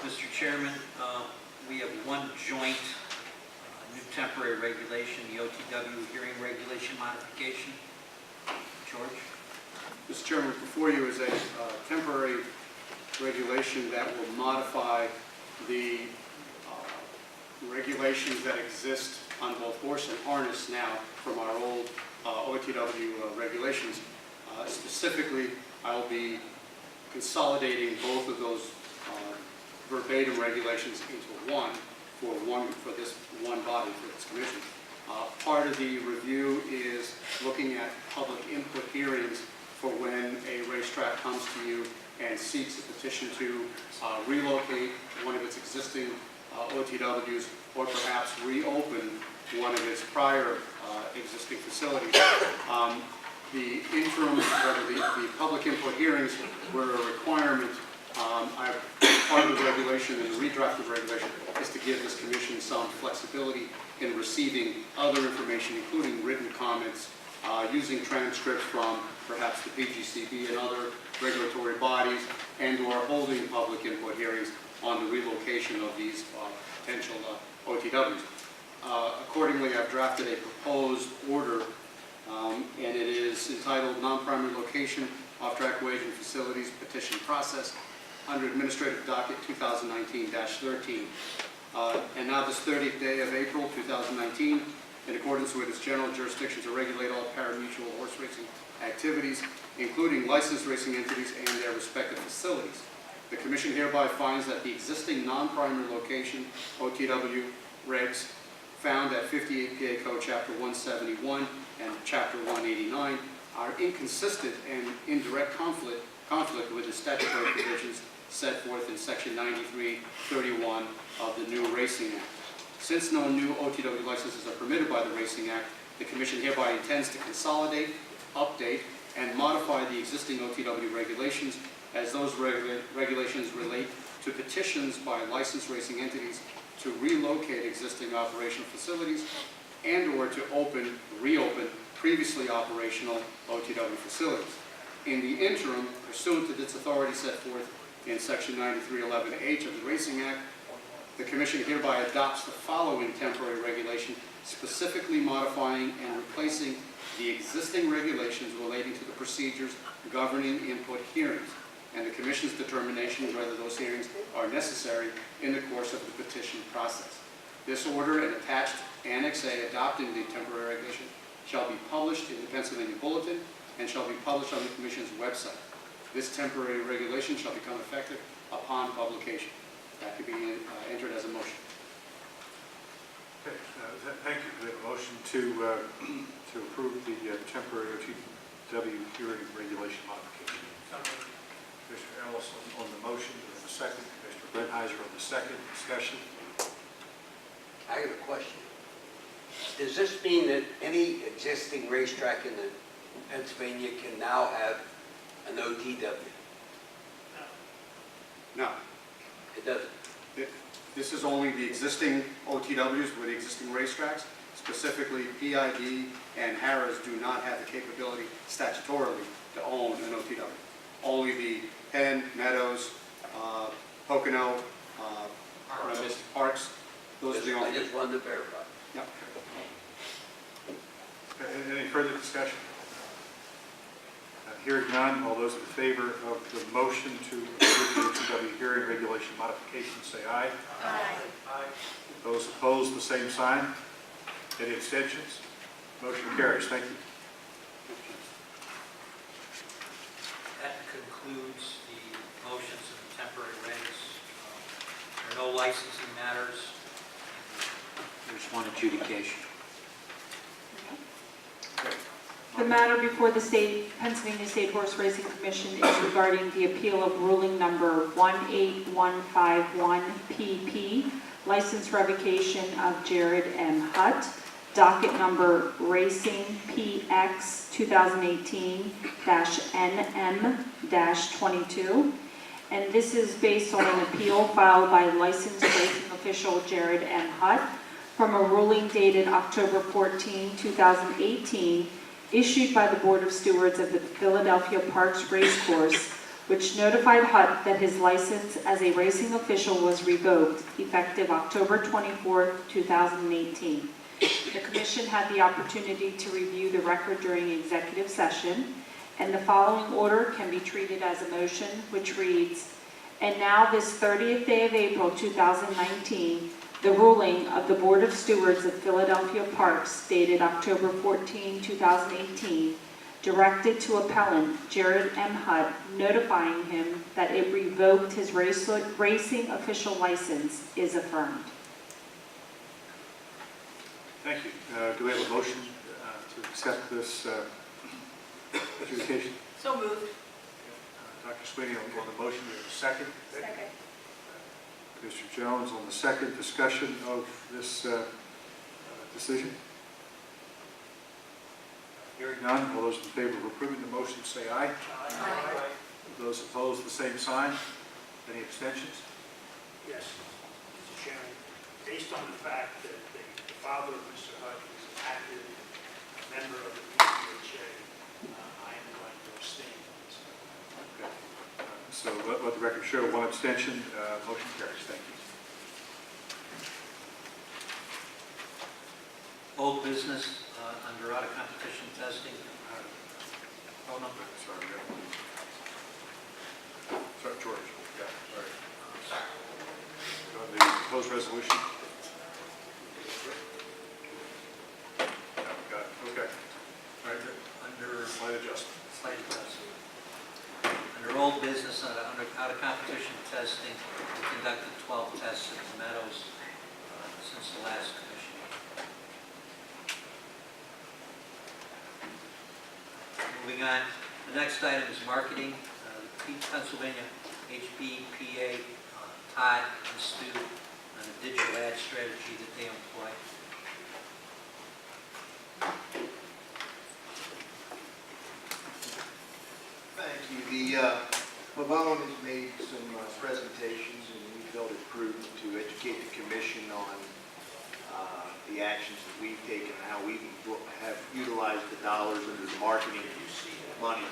Mr. Chairman, we have one joint new temporary regulation, the OTW hearing regulation modification. George? Mr. Chairman, before you is a temporary regulation that will modify the regulations that exist on both horse and harness now from our old OTW regulations. Specifically, I'll be consolidating both of those verbatim regulations into one for this one body, for this commission. Part of the review is looking at public input hearings for when a racetrack comes to you and seeks a petition to relocate one of its existing OTWs or perhaps reopen one of its prior existing facilities. The interim, the public input hearings were a requirement. Part of the regulation and the redrafted regulation is to give this commission some flexibility in receiving other information, including written comments, using transcripts from perhaps the PGCB and other regulatory bodies, and or holding public input hearings on the relocation of these potential OTWs. Accordingly, I've drafted a proposed order, and it is entitled Non-Primary Location Off-Track Wagering Facilities Petition Process under Administrative Docket 2019-13. And now this 30th day of April 2019, in accordance with its general jurisdiction to regulate all pari-mutuel horse racing activities, including licensed racing entities and their respective facilities. The Commission hereby finds that the existing non-primary location OTW regs found at 58 PA Code Chapter 171 and Chapter 189 are inconsistent and in direct conflict with the statutory provisions set forth in Section 9331 of the new Racing Act. Since no new OTW licenses are permitted by the Racing Act, the Commission hereby intends to consolidate, update, and modify the existing OTW regulations as those regulations relate to petitions by licensed racing entities to relocate existing operational facilities and or to reopen previously operational OTW facilities. In the interim, pursuant to its authority set forth in Section 9311H of the Racing Act, the Commission hereby adopts the following temporary regulation, specifically modifying and replacing the existing regulations relating to the procedures governing input hearings, and the Commission's determination whether those hearings are necessary in the course of the petition process. This order and attached Annex A adopting the temporary regulation shall be published in the Pennsylvania Bulletin and shall be published on the Commission's website. This temporary regulation shall become effective upon publication. That could be entered as a motion. Okay, thank you. We have a motion to approve the temporary OTW hearing regulation modification. Commissioner Ellis on the motion, and the second. Commissioner Brentheiser on the second. Discussion. I have a question. Does this mean that any existing racetrack in Pennsylvania can now have an OTW? No. It doesn't? This is only the existing OTWs with the existing racetracks. Specifically, PID and Harrah's do not have the capability statutorily to own an OTW. Only the Penn, Meadows, Pocono, Parks, those are the only. I just wanted to verify. Yeah. Any further discussion? Hearing none, all those in favor of the motion to approve the HCW hearing regulation modification, say aye. Aye. Those opposed, the same sign. Any abstentions? Motion carries. Thank you. That concludes the motions and the temporary regs. There are no licensing matters. There's one adjudication. The matter before the Pennsylvania State Horse Racing Commission is regarding the appeal of ruling number 18151 PP, license revocation of Jared M. Hutt, docket number Racing PX 2018-NM-22. And this is based on an appeal filed by licensed racing official Jared M. Hutt from a ruling dated October 14, 2018, issued by the Board of Stewards of the Philadelphia Parks Racecourse, which notified Hutt that his license as a racing official was revoked, effective October 24, 2018. The Commission had the opportunity to review the record during executive session, and the following order can be treated as a motion, which reads, and now this 30th day of April 2019, the ruling of the Board of Stewards of Philadelphia Parks dated October 14, 2018, directed to appellant Jared M. Hutt, notifying him that it revoked his racing official license, is affirmed. Thank you. Do we have a motion to accept this adjudication? So moved. Dr. Sweeney on the motion. We have a second. Second. Mr. Jones on the second. Discussion of this decision. Hearing none. All those in favor of approving the motion say aye. Aye. Those opposed, the same sign. Any abstentions? Yes, Mr. Chairman, based on the fact that the father of Mr. Hutt is an active member of the PCHA, I am going to abstain on this. Okay. So let the record show one abstention. Motion carries. Thank you. Old business under out of competition testing. Phone number. Sorry, we got one. Sorry, George. Yeah, sorry. On the proposed resolution. Yeah, got it. Okay. All right. Under Slight adjustment. slight adjustment. Under old business, under out of competition testing, we conducted 12 tests at the Meadows since the last commission meeting. Moving on, the next item is marketing. The Pennsylvania HPPA, Todd and Stu, on the digital ad strategy that they employ. Thank you. The Pavone has made some presentations, and we felt it prudent to educate the commission on the actions that we've taken and how we have utilized the dollars under the marketing monies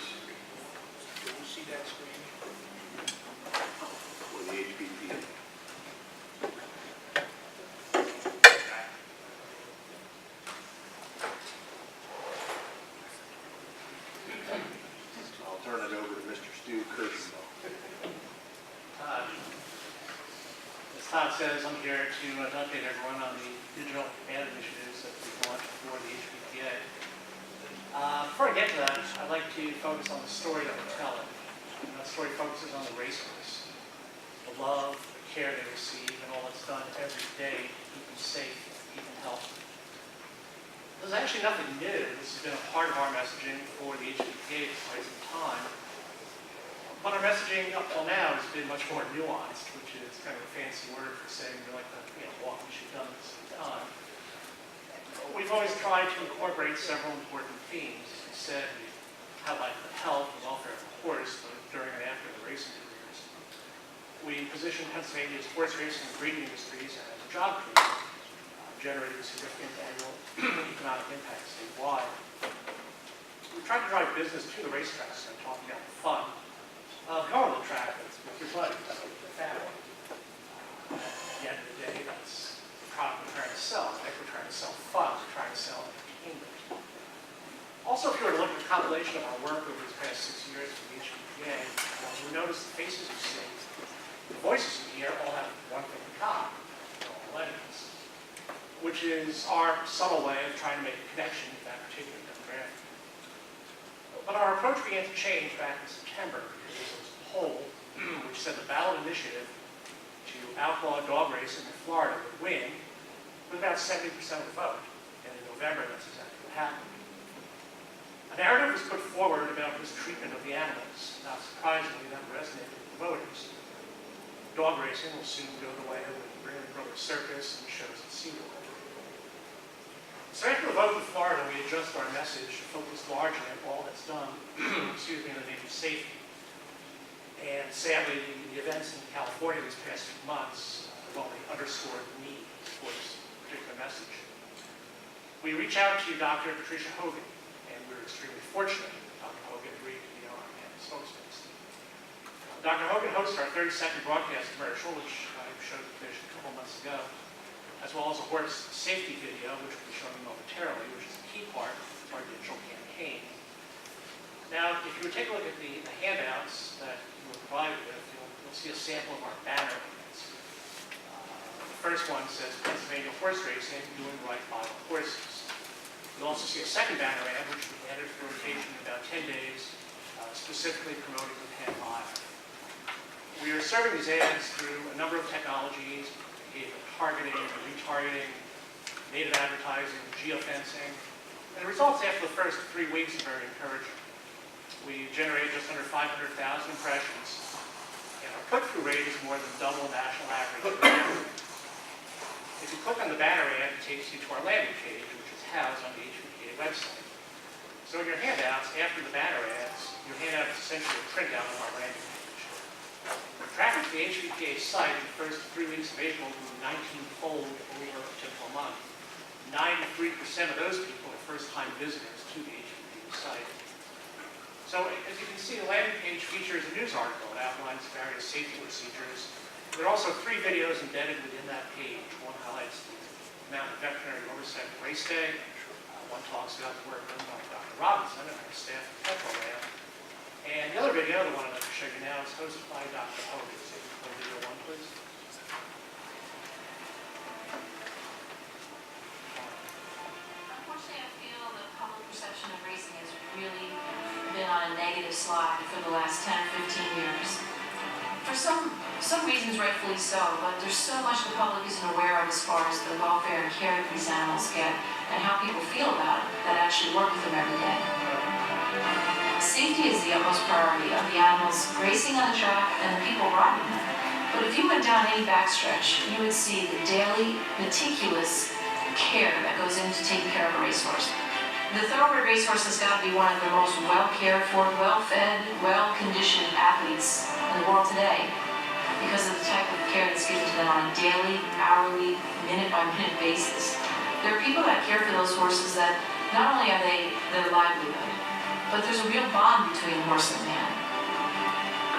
Can you see that screen? for the HPP. I'll turn it over to Mr. Stu Kirschenbaum. As Todd says, I'm here to update everyone on the digital ad initiatives that we've launched for the HPPA. Before I get to that, I'd like to focus on the story that we're telling. And that story focuses on the racehorse, the love, the care they receive, and all that's done every day to keep them safe, keep them healthy. There's actually nothing new. This has been a part of our messaging for the HPPA for quite some time. But our messaging up till now has been much more nuanced, which is kind of a fancy word for saying we like to walk and chew gum at the same time. We've always tried to incorporate several important themes. As we said, we highlight the health and welfare of the horse both during and after the racing careers. We position Pennsylvania's horse racing and breeding industries as a job creator, generating significant annual economic impact statewide. We've tried to drive business to the racetracks and talking about the fun of going to the track with your buddies, the family. At the end of the day, that's the product we're trying to sell. I think we're trying to sell fun. We're trying to sell entertainment. Also, if you were to look at the compilation of our work over these past 6 years from the HBPA, you'll notice the faces you see, the voices you hear all have one thing in common, they're all millennials, which is our subtle way of trying to make a connection with that particular demographic. But our approach began to change back in September because there was a poll which said the ballot initiative to outlaw dog racing in Florida would win with about 70% of the vote. And in November, that's exactly what happened. A narrative was put forward about mistreatment of the animals. Not surprisingly, that resonated with the voters. Dog racing will soon go the way of the Grand Brothers Circus and shows at SeaWorld. So after the vote in Florida, we adjusted our message to focus largely on all that's done in the name of safety. And sadly, the events in California these past few months only underscored the need for this particular message. We reached out to Dr. Patricia Hogan, and we were extremely fortunate that Dr. Hogan agreed to be our spokesperson. Dr. Hogan hosted our 30-second broadcast commercial, which I showed the fish a couple months ago, as well as a horse safety video, which we'll be showing momentarily, which is a key part of our digital campaign. Now, if you would take a look at the handouts that you were provided with, you'll see a sample of our banner ads. The first one says Pennsylvania horse racing, doing right by the horses. You'll also see a second banner ad, which we added for rotation in about 10 days, specifically promoting the Penn Mile. We are serving these ads through a number of technologies, behavioral targeting, retargeting, native advertising, geofencing, and the results after the first 3 weeks are very encouraging. We generated just under 500,000 impressions, and our click-through rate is more than double national average. If you click on the banner ad, it takes you to our landing page, which is housed on the HBPA website. So in your handouts, after the banner ads, your handout is essentially a printout of our landing page. Traffic to the HBPA site in the first 3 weeks of April grew 19-fold over a typical month. 93% of those people are first-time visitors to the HBPA site. So as you can see, the landing page features a news article that outlines various safety procedures. There are also 3 videos embedded within that page. One highlights the Mountain Veterinary Oversight Race Day. One talks about the work done by Dr. Robinson and her staff at Petrolab. And the other video, the one I'm going to show you now, is hosted by Dr. Hogan. So you can play video 1, please. Unfortunately, I feel the public perception of racing has really been on a negative slide for the last 10 or 15 years. For some reasons, rightfully so, but there's so much the public isn't aware of as far as the welfare and care that these animals get and how people feel about it that actually work with them every day. Safety is the utmost priority of the animals racing on the track and the people riding them. But if you went down any backstretch, you would see the daily, meticulous care that goes into taking care of a racehorse. The thoroughbred racehorse has got to be one of the most well-cared for, well-fed, well-conditioned athletes in the world today because of the type of care that's given to them on a daily, hourly, minute-by-minute basis. There are people that care for those horses that not only are they their livelihood, but there's a real bond between the horse and man.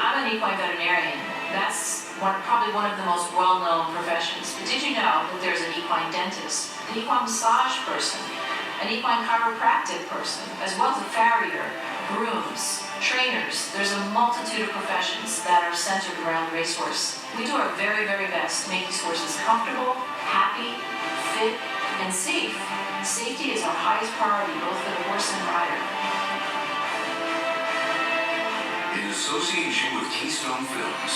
I'm an equine veterinarian. That's probably one of the most well-known professions. But did you know that there's an equine dentist, an equine massage person, an equine chiropractic person, as well as a farrier, grooms, trainers? There's a multitude of professions that are centered around the racehorse. We do our very, very best to make these horses comfortable, happy, fit, and safe. Safety is our highest priority, both for the horse and rider. In association with Keystone Films,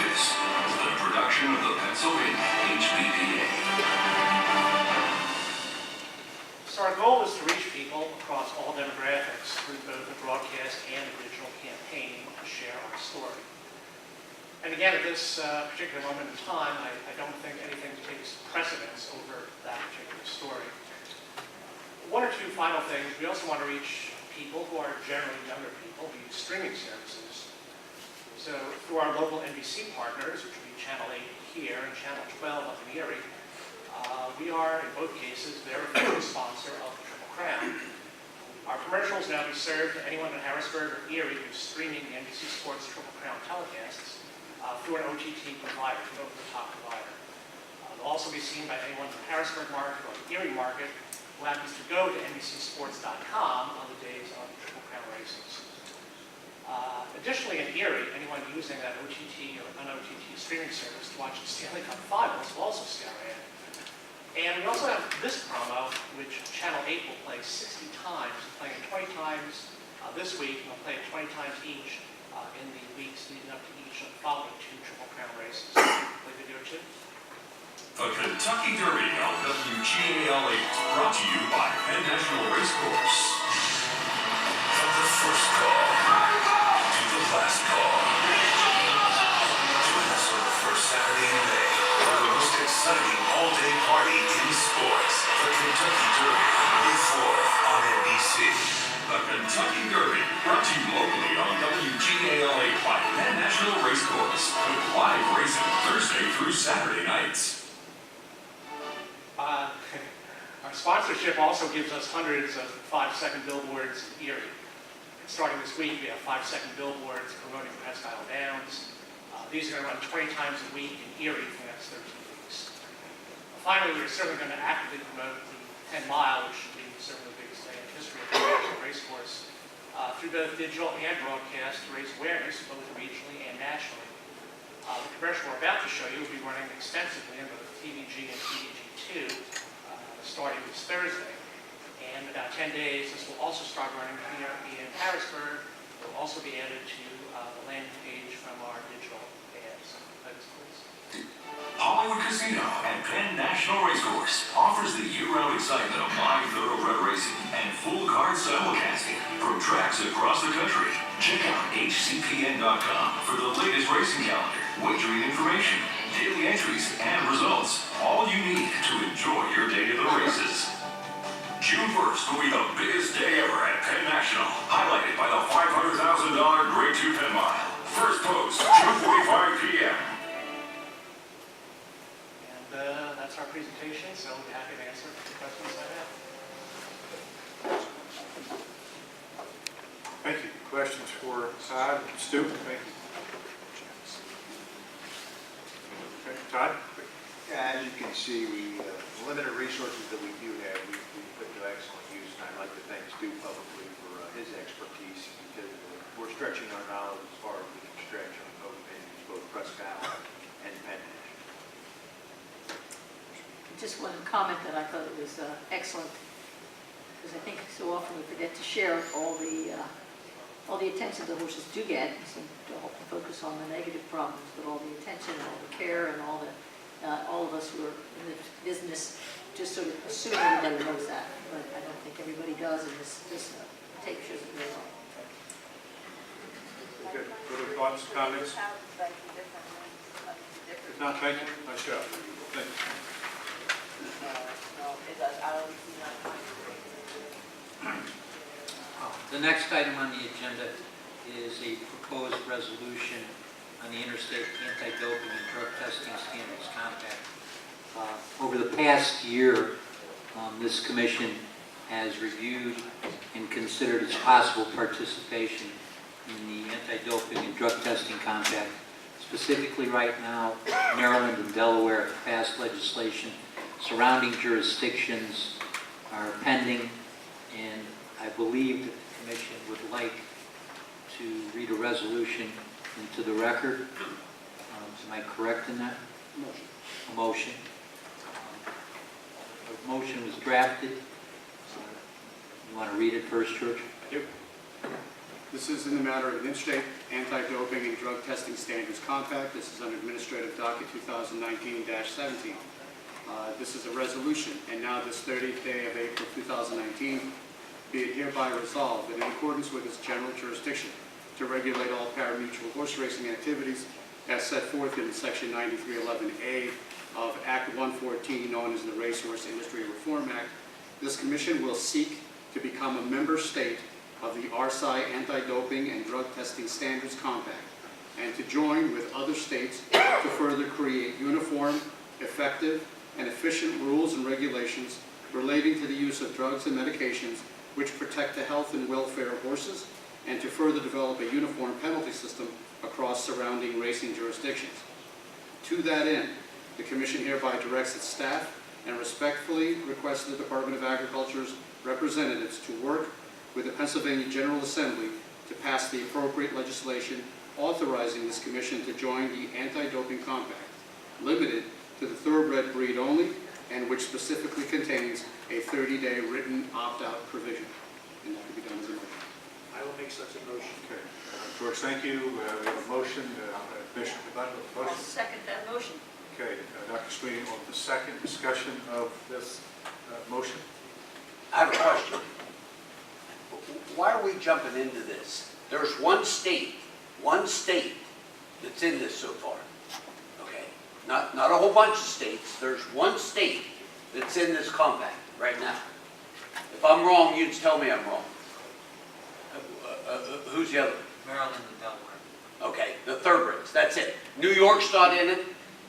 this is the production of the Pennsylvania HBPA. So our goal is to reach people across all demographics through both the broadcast and the digital campaign to share our story. And again, at this particular moment in time, I don't think anything takes precedence over that particular story. 1 or 2 final things. We also want to reach people who are generally younger people who use streaming services. So through our local NBC partners, which would be Channel 8 here and Channel 12 up in Erie, we are, in both cases, their official sponsor of the Triple Crown. Our commercials now be served to anyone in Harrisburg or Erie who's streaming the NBC Sports Triple Crown telecasts through an OTT provider, an over-the-top provider. They'll also be seen by anyone from Harrisburg market or the Erie market who happens to go to NBCSports.com on the anyone using that OTT or non-OTT streaming service to watch the Stanley Cup Finals will also stay on air. And we also have this promo, which Channel 8 will play 60 times, playing it 20 times this week, and they'll play it 20 times each in the weeks leading up to each of the following 2 Triple Crown races. Play video 2. The Kentucky Derby on WGAL 8, brought to you by Penn National Racecourse. From the first call to the last call. Join us on the first Saturday in May for the most exciting all-day party in sports. The Kentucky Derby, May 4th on NBC. The Kentucky Derby, brought to you locally on WGAL 8 by Penn National Racecourse, with live racing Thursday through Saturday nights. Our sponsorship also gives us hundreds of 5-second billboards in Erie. Starting this week, we have 5-second billboards promoting Presque Isle Downs. These are going to run 20 times a week in Erie for the next 13 weeks. Finally, we're certainly going to actively promote the 10 Mile, which should be certainly the biggest day in the history of the National Racecourse, through both digital and broadcast to raise awareness both regionally and nationally. The commercial we're about to show you will be running extensively on both TVG and TVG2 starting this Thursday. And in about 10 days, this will also start running here in Harrisburg. It will also be added to the landing page from our digital ads. Next, please. Hollywood Casino and Penn National Racecourse offers the year-round excitement of live thoroughbred racing and full card simulcasting from tracks across the country. Check out hcpn.com for the latest racing calendar, wagering information, daily entries, and results. All you need to enjoy your day of the races. June 1st will be the biggest day ever at Penn National, highlighted by the $500,000 Grade 2 Penn Mile. First post, 2:45 p.m. And that's our presentation, so we'll be happy to answer the questions I have. Thank you. Questions for Todd? Stu? Thank you. Okay, Todd? Yeah, as you can see, the limited resources that we do have, we put to excellent use, and I'd like to thank Stu publicly for his expertise, because we're stretching our knowledge as far as we can stretch on both venues, both Presque Isle and Penn National. Just one comment that I thought it was excellent, because I think so often we forget to share all the attention the horses do get. We seem to often focus on the negative problems, but all the attention and all the care and all of us who are in the business just sort of assume everybody knows that, but I don't think everybody does, and this tape shows it very well. Good. Further thoughts, comments? If not, thank you. Nice job. Thank you. The next item on the agenda is a proposed resolution on the Interstate Anti-Doping and Drug Testing Standards Compact. Over the past year, this commission has reviewed and considered its possible participation in the Anti-Doping and Drug Testing Compact. Specifically right now, Maryland and Delaware have passed legislation. Surrounding jurisdictions are pending, and I believe that the commission would like to read a resolution into the record. Am I correct in that? Motion. A motion. A motion was drafted. You want to read it first, George? Yep. This is in the matter of the Interstate Anti-Doping and Drug Testing Standards Compact. This is on Administrative Docket 2019-17. This is a resolution, and now this 30th day of April 2019, be it hereby resolved that in accordance with its general jurisdiction to regulate all pari-mutuel horse racing activities as set forth in Section 9311A of Act 114, known as the Racehorse Industry Reform Act, this commission will seek to become a member state of the RSI Anti-Doping and Drug Testing Standards Compact, and to join with other states to further create uniform, effective, and efficient rules and regulations relating to the use of drugs and medications which protect the health and welfare of horses, and to further develop a uniform penalty system across surrounding racing jurisdictions. To that end, the Commission hereby directs its staff and respectfully requests the Department of Agriculture's representatives to work with the Pennsylvania General Assembly to pass the appropriate legislation authorizing this commission to join the Anti-Doping Compact, limited to the thoroughbred breed only, and which specifically contains a 30-day written opt-out provision. And that can be done as a motion. I will make such a motion. Okay. George, thank you. We have a motion. Commissioner Clement, I'll motion. second that motion. Okay, Dr. Sweeney on the second discussion of this motion. I have a question. Why are we jumping into this? There's one state that's in this so far. Okay? Not a whole bunch of states. There's one state that's in this compact right now. If I'm wrong, you just tell me I'm wrong. Who's the other? Maryland and Delaware. Okay, the thoroughbreds, that's it. New York's not in it.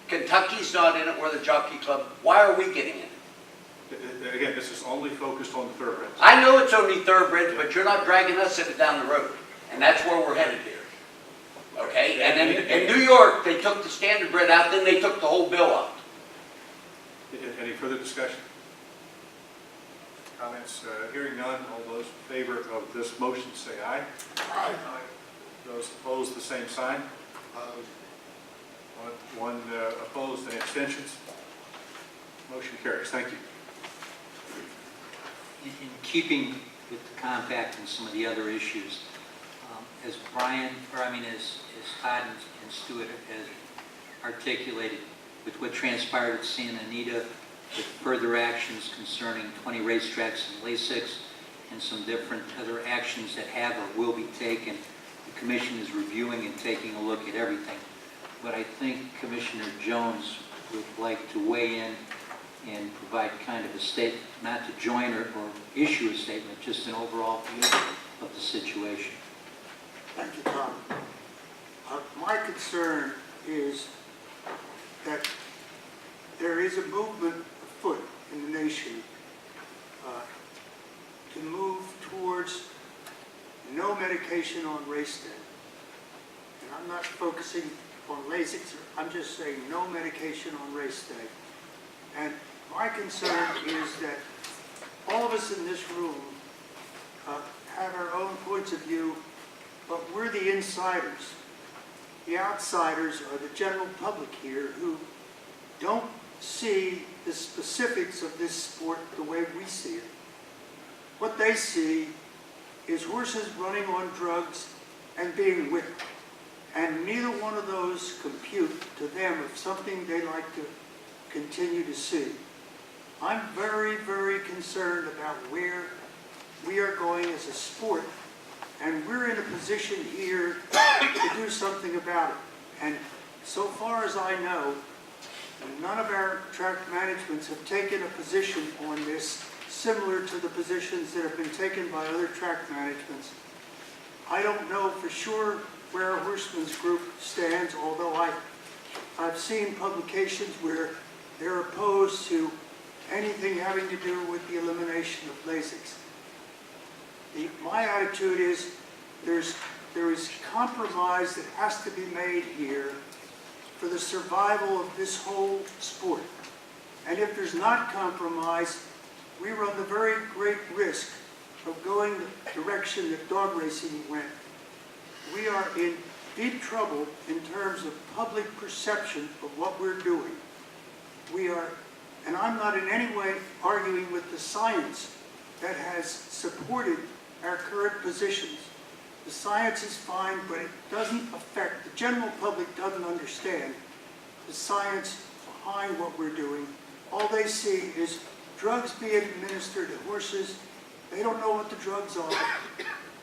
Kentucky's not in it. We're the Jockey Club. Why are we getting in it? Again, this is only focused on the thoroughbreds. I know it's only thoroughbreds, but you're not dragging us down the road. And that's where we're headed here. Okay? And then in New York, they took the standard bred out, then they took the whole bill out. Any further discussion? Comments? Hearing none, all those in favor of this motion say aye. Aye. Those opposed, the same sign. One opposed, and abstentions. Motion carries. Thank you. In keeping with the compact and some of the other issues, as Todd and Stuart has articulated, with what transpired at Santa Anita, with further actions concerning 20 racetracks and LASIX, and some different other actions that have or will be taken, the Commission is reviewing and taking a look at everything. But I think Commissioner Jones would like to weigh in and provide kind of a statement, not to join or issue a statement, just an overall view of the situation. Thank you, Tom. My concern is that there is a movement afoot in the nation to move towards no medication on race day. And I'm not focusing on LASIK, I'm just saying no medication on race day. And my concern is that all of us in this room have our own points of view, but we're the insiders. The outsiders are the general public here who don't see the specifics of this sport the way we see it. What they see is horses running on drugs and being whipped. And neither one of those compute to them of something they like to continue to see. I'm very, very concerned about where we are going as a sport, and we're in a position here to do something about it. And so far as I know, none of our track managements have taken a position on this similar to the positions that have been taken by other track managements. I don't know for sure where our Horsemen's Group stands, although I've seen publications where they're opposed to anything having to do with the elimination of LASIK. My attitude is there is compromise that has to be made here for the survival of this whole sport. And if there's not compromise, we run the very great risk of going the direction that dog racing went. We are in deep trouble in terms of public perception of what we're doing. And I'm not in any way arguing with the science that has supported our current positions. The science is fine, but it doesn't affect, the general public doesn't understand the science behind what we're doing. All they see is drugs being administered to horses. They don't know what the drugs are,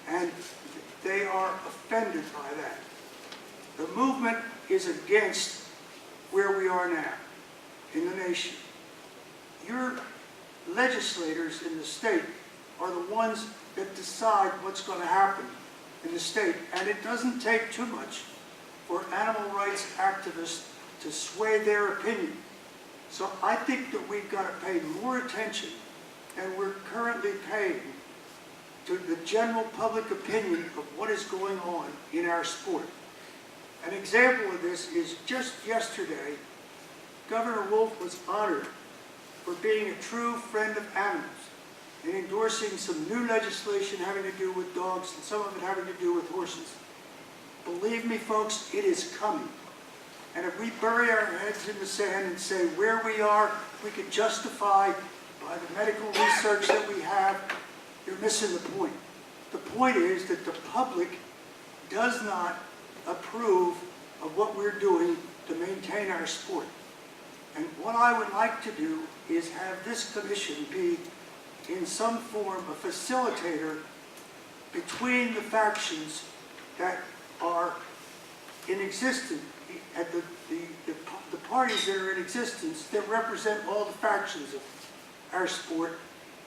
and they are offended by that. The movement is against where we are now in the nation. Your legislators in the state are the ones that decide what's going to happen in the state, and it doesn't take too much for animal rights activists to sway their opinion. So I think that we've got to pay more attention than we're currently paying to the general public opinion of what is going on in our sport. An example of this is just yesterday, Governor Wolf was honored for being a true friend of animals and endorsing some new legislation having to do with dogs and some of it having to do with horses. believe me, folks, it is coming. And if we bury our heads in the sand and say where we are, we can justify by the medical research that we have, you're missing the point. The point is that the public does not approve of what we're doing to maintain our sport. And what I would like to do is have this commission be in some form a facilitator between the factions that are in existence, at the parties that are in existence that represent all the factions of our sport.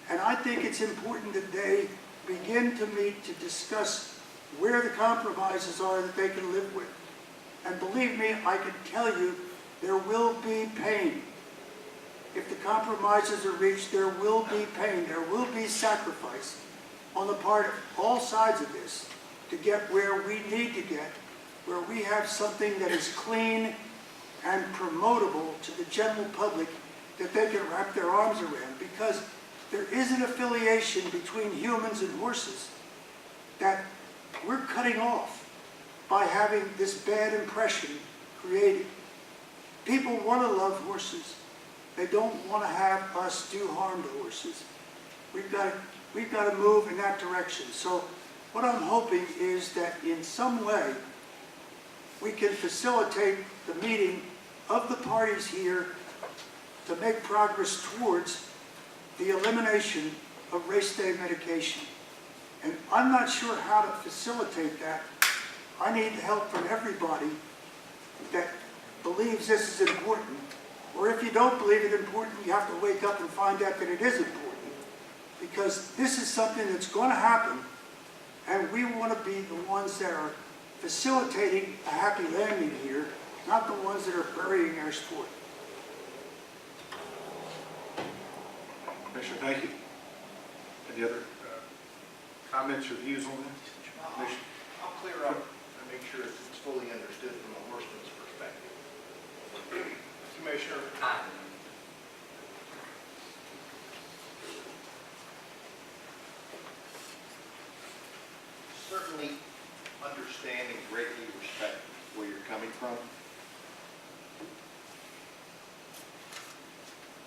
And I think it's important that they begin to meet to discuss where the compromises are that they can live with. And believe me, I can tell you, there will be pain. If the compromises are reached, there will be pain. There will be sacrifice on the part of all sides of this to get where we need to get, where we have something that is clean and promotable to the general public that they can wrap their arms around. Because there is an affiliation between humans and horses that we're cutting off by having this bad impression created. People want to love horses. They don't want to have us do harm to horses. We've got to move in that direction. So what I'm hoping is that in some way we can facilitate the meeting of the parties here to make progress towards the elimination of race day medication. And I'm not sure how to facilitate that. I need the help from everybody that believes this is important. Or if you don't believe it important, you have to wake up and find out that it is important. Because this is something that's going to happen, and we want to be the ones that are facilitating a happy landing here, not the ones that are burying our sport. Commissioner, thank you. Any other comments or views on that? Commissioner? I'll clear up and make sure it's fully understood from a horseman's perspective. Commissioner, certainly understand and greatly respect where you're coming from.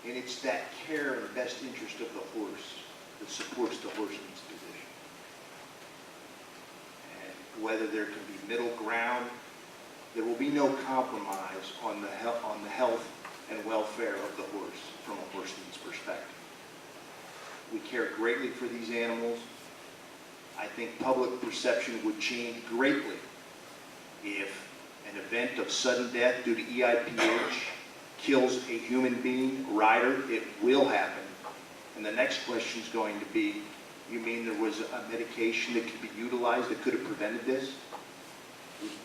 And it's that care and the best interest of the horse that supports the horseman's position. And whether there can be middle ground, there will be no compromise on the health and welfare of the horse from a horseman's perspective. We care greatly for these animals. I think public perception would change greatly if an event of sudden death due to EIPH kills a human being, rider. It will happen. And the next question is going to be, you mean there was a medication that could be utilized that could have prevented this?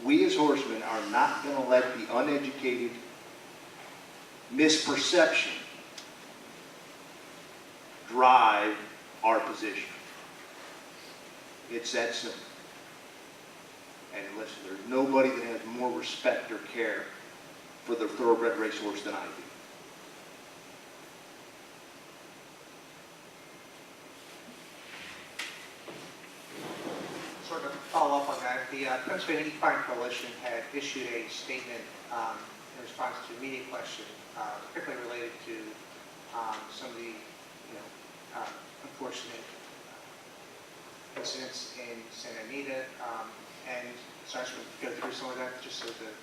We as horsemen are not going to let the uneducated misperception drive our position. It's that simple. And listen, there's nobody that has more respect or care for the thoroughbred racehorse than I do. Sort of follow up on that, the Pennsylvania Equine Coalition had issued a statement in response to a media question, particularly related to some of the unfortunate incidents in Santa Anita, and so I just want to go through some of that just so that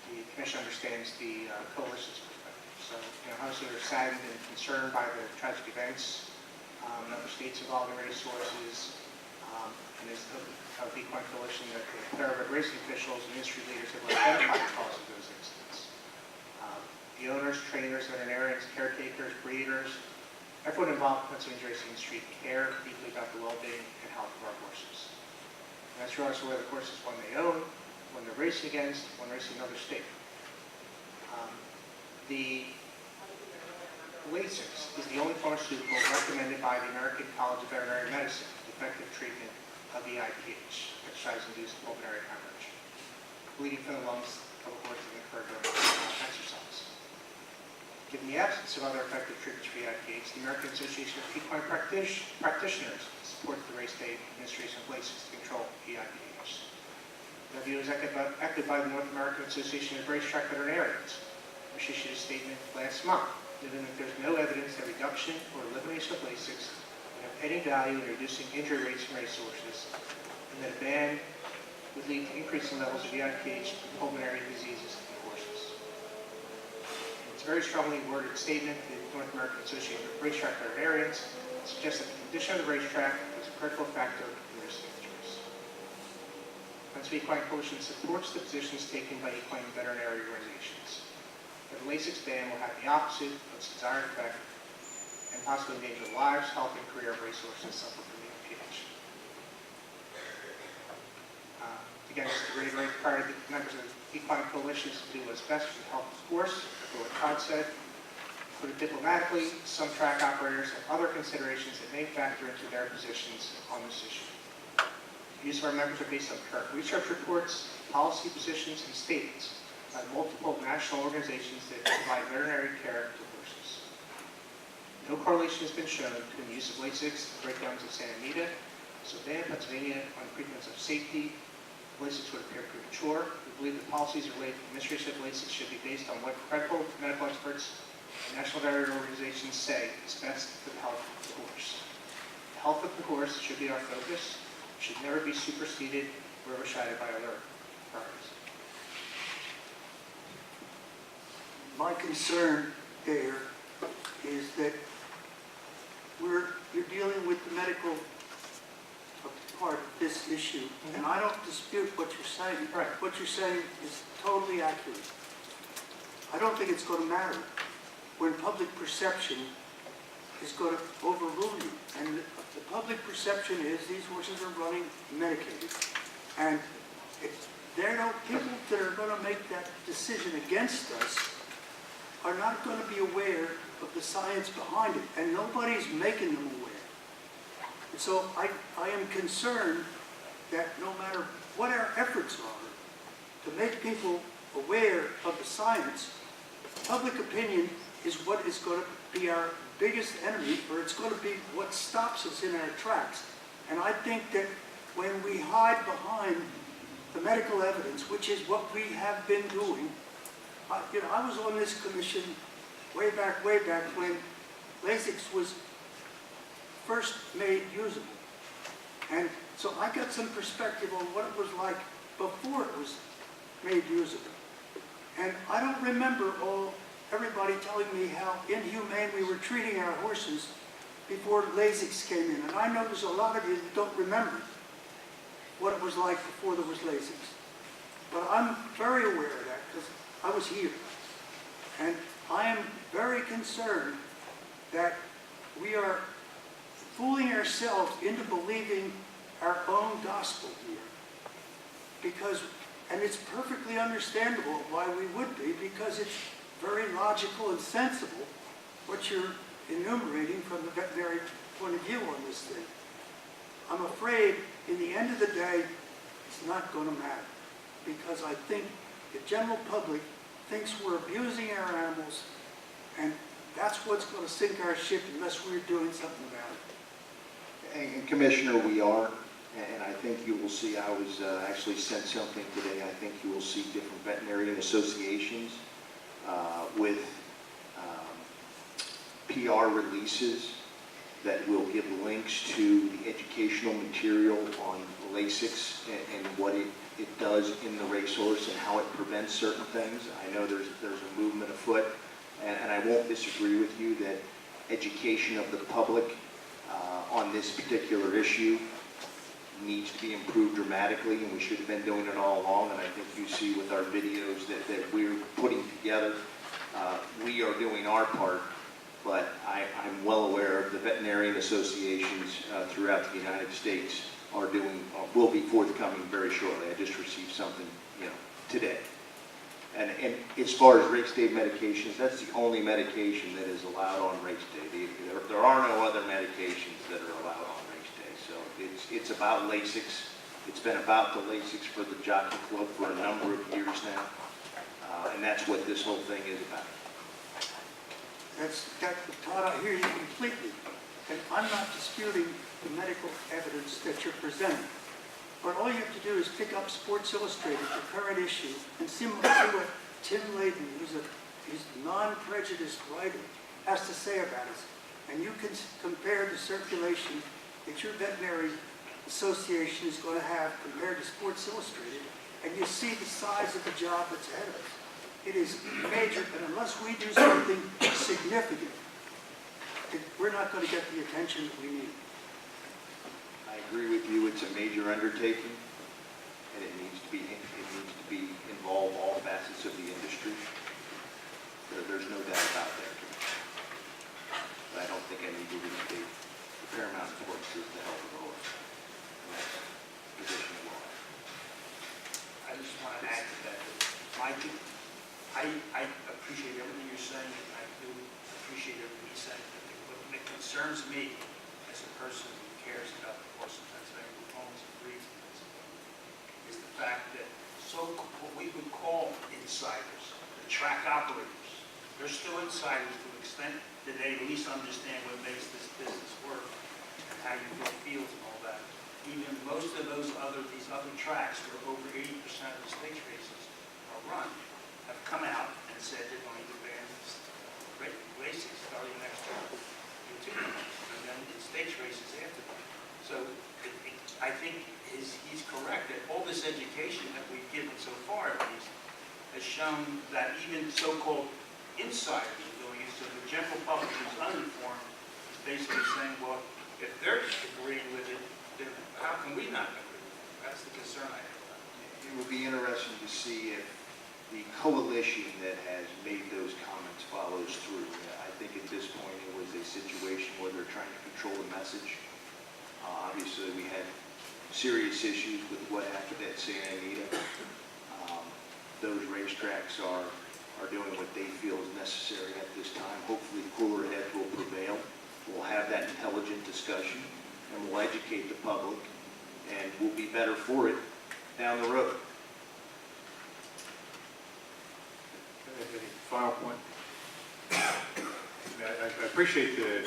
the Commission understands the coalition's perspective. So, obviously we're saddened and concerned by the tragic events in other states involving racehorses, and there's of the Equine Coalition that the thoroughbred racing officials and industry leaders have identified the cause of those incidents. The owners, trainers, veterinarians, caretakers, breeders, everyone involved in the Pennsylvania racing industry care deeply about the well-being and health of our horses. And that's regardless of whether the horse is one they own, one they're racing against, one racing in another state. The Lasix is the only pharmaceutical recommended by the American College of Veterinary Medicine for effective treatment of EIPH, exercise-induced pulmonary hemorrhage, bleeding from the lungs of a horse that occur during exercise. Given the absence of other effective treatments for EIPH, the American Association of Equine Practitioners supports the race day administration of LASIX to control EIPH. That view is echoed by the North American Association of Racetrack Veterinarians, which issued a statement last month, noting that there's no evidence that reduction or elimination of LASIX would have any value in reducing injury rates in racehorses, and that a ban would lead to increasing levels of EIPH and pulmonary diseases in horses. It's a very strongly worded statement. The North American Association of Racetrack Veterinarians suggests that the condition of the racetrack is a critical factor in risk injuries. Pennsylvania Equine Coalition supports the positions taken by equine veterinary organizations. That the LASIX ban will have the opposite of its desired effect and possibly endanger the lives, health, and career of racehorses suffering from EIPH. Again, just to reiterate, prior to the members of the Equine Coalition to do what's best for the health of the horse, for what Todd said. Put it diplomatically, some track operators have other considerations that may factor into their positions on this issue. The views of our members are based on current research reports, policy positions, and statements by multiple national organizations that provide veterinary care to horses. No correlation has been shown between the use of LASIX and breakdowns of Santa Anita, Savannah, Pennsylvania, on the pretense of safety. LASIX would appear premature. We believe the policies related to the administration of LASIX should be based on what credible medical experts and national veterinary organizations say is best for the health of the horse. The health of the horse should be our focus, should never be superseded or overshadowed by other priorities. My concern there is that you're dealing with the medical part of this issue, and I don't dispute what you're saying. Right. What you're saying is totally accurate. I don't think it's going to matter when public perception is going to overrule you. And the public perception is these horses are running medicated. And people that are going to make that decision against us are not going to be aware of the science behind it, and nobody's making them aware. And so I am concerned that no matter what our efforts are to make people aware of the science, public opinion is what is going to be our biggest enemy, or it's going to be what stops us in our tracks. And I think that when we hide behind the medical evidence, which is what we have been doing, I was on this commission way back when LASIX was first made usable. And so I got some perspective on what it was like before it was made usable. And I don't remember everybody telling me how inhumane we were treating our horses before LASIX came in. And I know there's a lot of you that don't remember what it was like before there was LASIX. But I'm very aware of that because I was here. And I am very concerned that we are fooling ourselves into believing our own gospel here. And it's perfectly understandable why we would be, because it's very logical and sensible what you're enumerating from the veterinary point of view on this thing. I'm afraid in the end of the day, it's not going to matter, because I think the general public thinks we're abusing our animals, and that's what's going to sink our ship unless we're doing something about it. And Commissioner, we are, and I think you will see, I was actually sent something today, I think you will see different veterinarian associations with PR releases that will give links to the educational material on LASIX and what it does in the racehorse and how it prevents certain things. I know there's a movement afoot, and I won't disagree with you that education of the public on this particular issue needs to be improved dramatically, and we should have been doing it all along. And I think you see with our videos that we're putting together, we are doing our part, but I'm well aware of the veterinarian associations throughout the United States will be forthcoming very shortly. I just received something, today. And as far as race day medications, that's the only medication that is allowed on race day. There are no other medications that are allowed on race day. So it's about LASIX. It's been about the LASIX for the Jockey Club for a number of years now. And that's what this whole thing is about. Todd, I hear you completely. And I'm not disputing the medical evidence that you're presenting. But all you have to do is pick up Sports Illustrated, the current issue, and see what Tim Layden, who's a non-prejudiced writer, has to say about it. And you can compare the circulation that your veterinary association is going to have compared to Sports Illustrated, and you see the size of the job that's ahead of us. It is major, and unless we do something significant, we're not going to get the attention that we need. I agree with you, it's a major undertaking, and it needs to be involve all facets of the industry. There's no doubt about that. But I don't think I need to restate the paramount importance is the health of the horse. And that's the position of law. I just want to add to that. I appreciate everything you're saying, and I do appreciate everything he's saying. What concerns me as a person who cares about the horse in Pennsylvania, who owns and breeds in Pennsylvania, is the fact that what we would call insiders, the track operators, they're still insiders to an extent that they at least understand what makes this business work and how you build fields and all that. Even most of these other tracks where over 80% of the stakes races are run have come out and said they're going to ban racing starting next year, and then the stakes races after that. So I think he's correct that all this education that we've given so far, at least, has shown that even so-called insiders are doing it. So the general public who's uninformed is basically saying, well, if they're agreeing with it, then how can we not agree with it? That's the concern I have. It would be interesting to see if the coalition that has made those comments follows through. I think at this point it was a situation where they're trying to control the message. Obviously, we had serious issues with what happened at Santa Anita. Those racetracks are doing what they feel is necessary at this time. Hopefully, cooler heads will prevail. We'll have that intelligent discussion, and we'll educate the public, and we'll be better for it down the road. Any final point? I appreciate the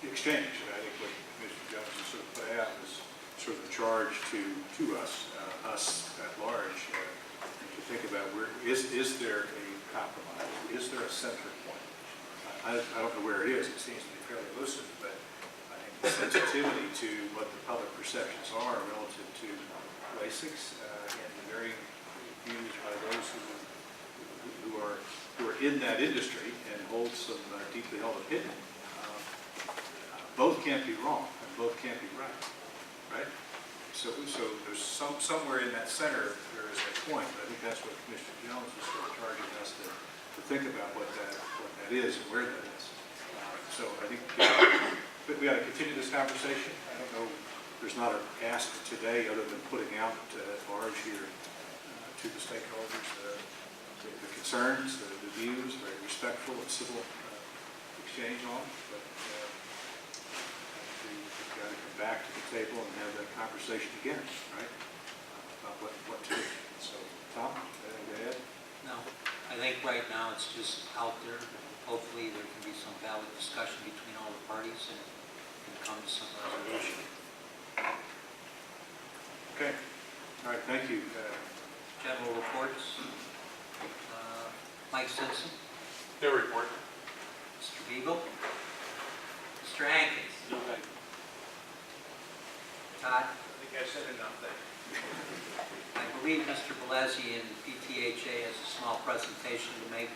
exchange. I think what Mr. Jones has sort of put out is sort of the charge to us at large, to think about is there a compromise? Is there a central point? I don't know where it is. It seems to be fairly lucid, but I think the sensitivity to what the public perceptions are relative to LASIX and the varying views by those who are in that industry and hold some deeply held opinion. Both can't be wrong and both can't be right? So there's somewhere in that center there is a point. But I think that's what Commissioner Jones is sort of charging us to think about what that is and where that is. So I think we got to continue this conversation. I don't know. There's not an ask today other than putting out at large here to the stakeholders the concerns, the views, very respectful and civil exchange on. But we've got to come back to the table and have that conversation again, right? About what to do. So, Tom, anything to add? No, I think right now it's just out there. Hopefully there can be some valid discussion between all the parties and come to some resolution. Okay. All right, thank you. General reports. Mike Simpson. No report. Mr. Beagle. Mr. Hankins. No, thank you. Todd. I think I said enough, thank you. I believe Mr. Velez in PTHA has a small presentation to make.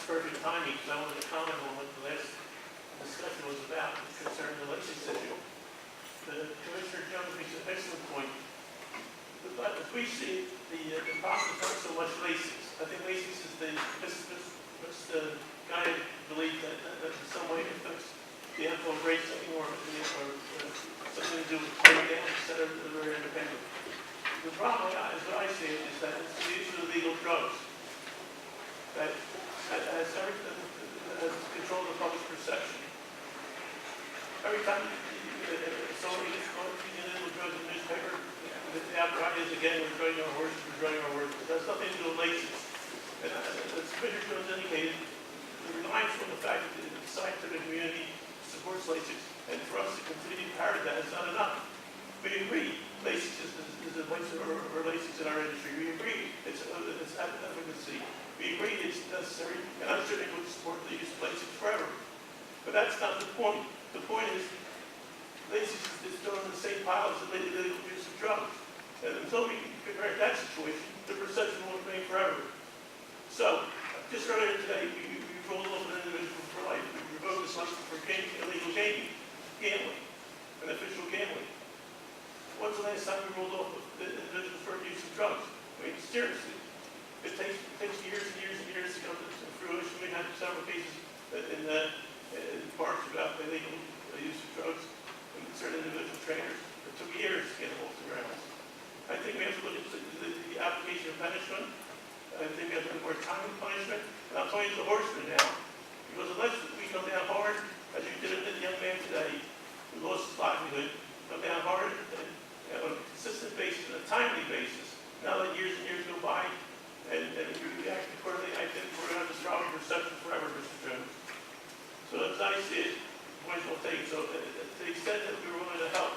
Perfect timing, because I wanted to comment on what the last discussion was about concerning the LASIX issue. The Commissioner Jones makes an excellent point. But as we see, the problem is not so much LASIX. I think LASIX is the guided belief that in some way affects the outcome of racing or something to do with playing down instead of very independent. The problem, as I see it, is that it's the issue of legal drugs that has control of the public's perception. Every time somebody gets caught using illegal drugs in the newspaper, the outcry is again, we're driving our horses, we're driving our horses. That's nothing to do with laces. And as Commissioner Jones indicated, the reliance on the fact that the scientific community supports LASIK, and for us to continue to parrot that is not enough. We agree, LASIK is a voice or LASIK in our industry. We agree, it's advocacy. We agree it's necessary, and I'm certainly going to support the use of LASIK forever. But that's not the point. The point is, LASIK is still in the same pile as the illegal use of drugs. And until we can correct that situation, the perception will remain forever. So, just earlier today, we rolled off an individual for life. We revoked his license for illegal gaming, beneficial gambling. When's the last time we rolled off the individual for use of drugs? I mean, seriously. It takes years and years and years to come to fruition. We had several cases in parks about illegal use of drugs and certain individual trainers. It took years to get them off the ground. I think we have to look at the application of punishment. I think we have to look at more time of punishment. And I'm telling you, the horseman now, because unless we come down hard, as you did the young man today, who lost his livelihood, come down hard and on a consistent basis, and a timely basis, now that years and years go by, and we react accordingly, I think we're going to have this problem perception forever, Mr. Jones. So as I see it, points will take. So to the extent that we were willing to help,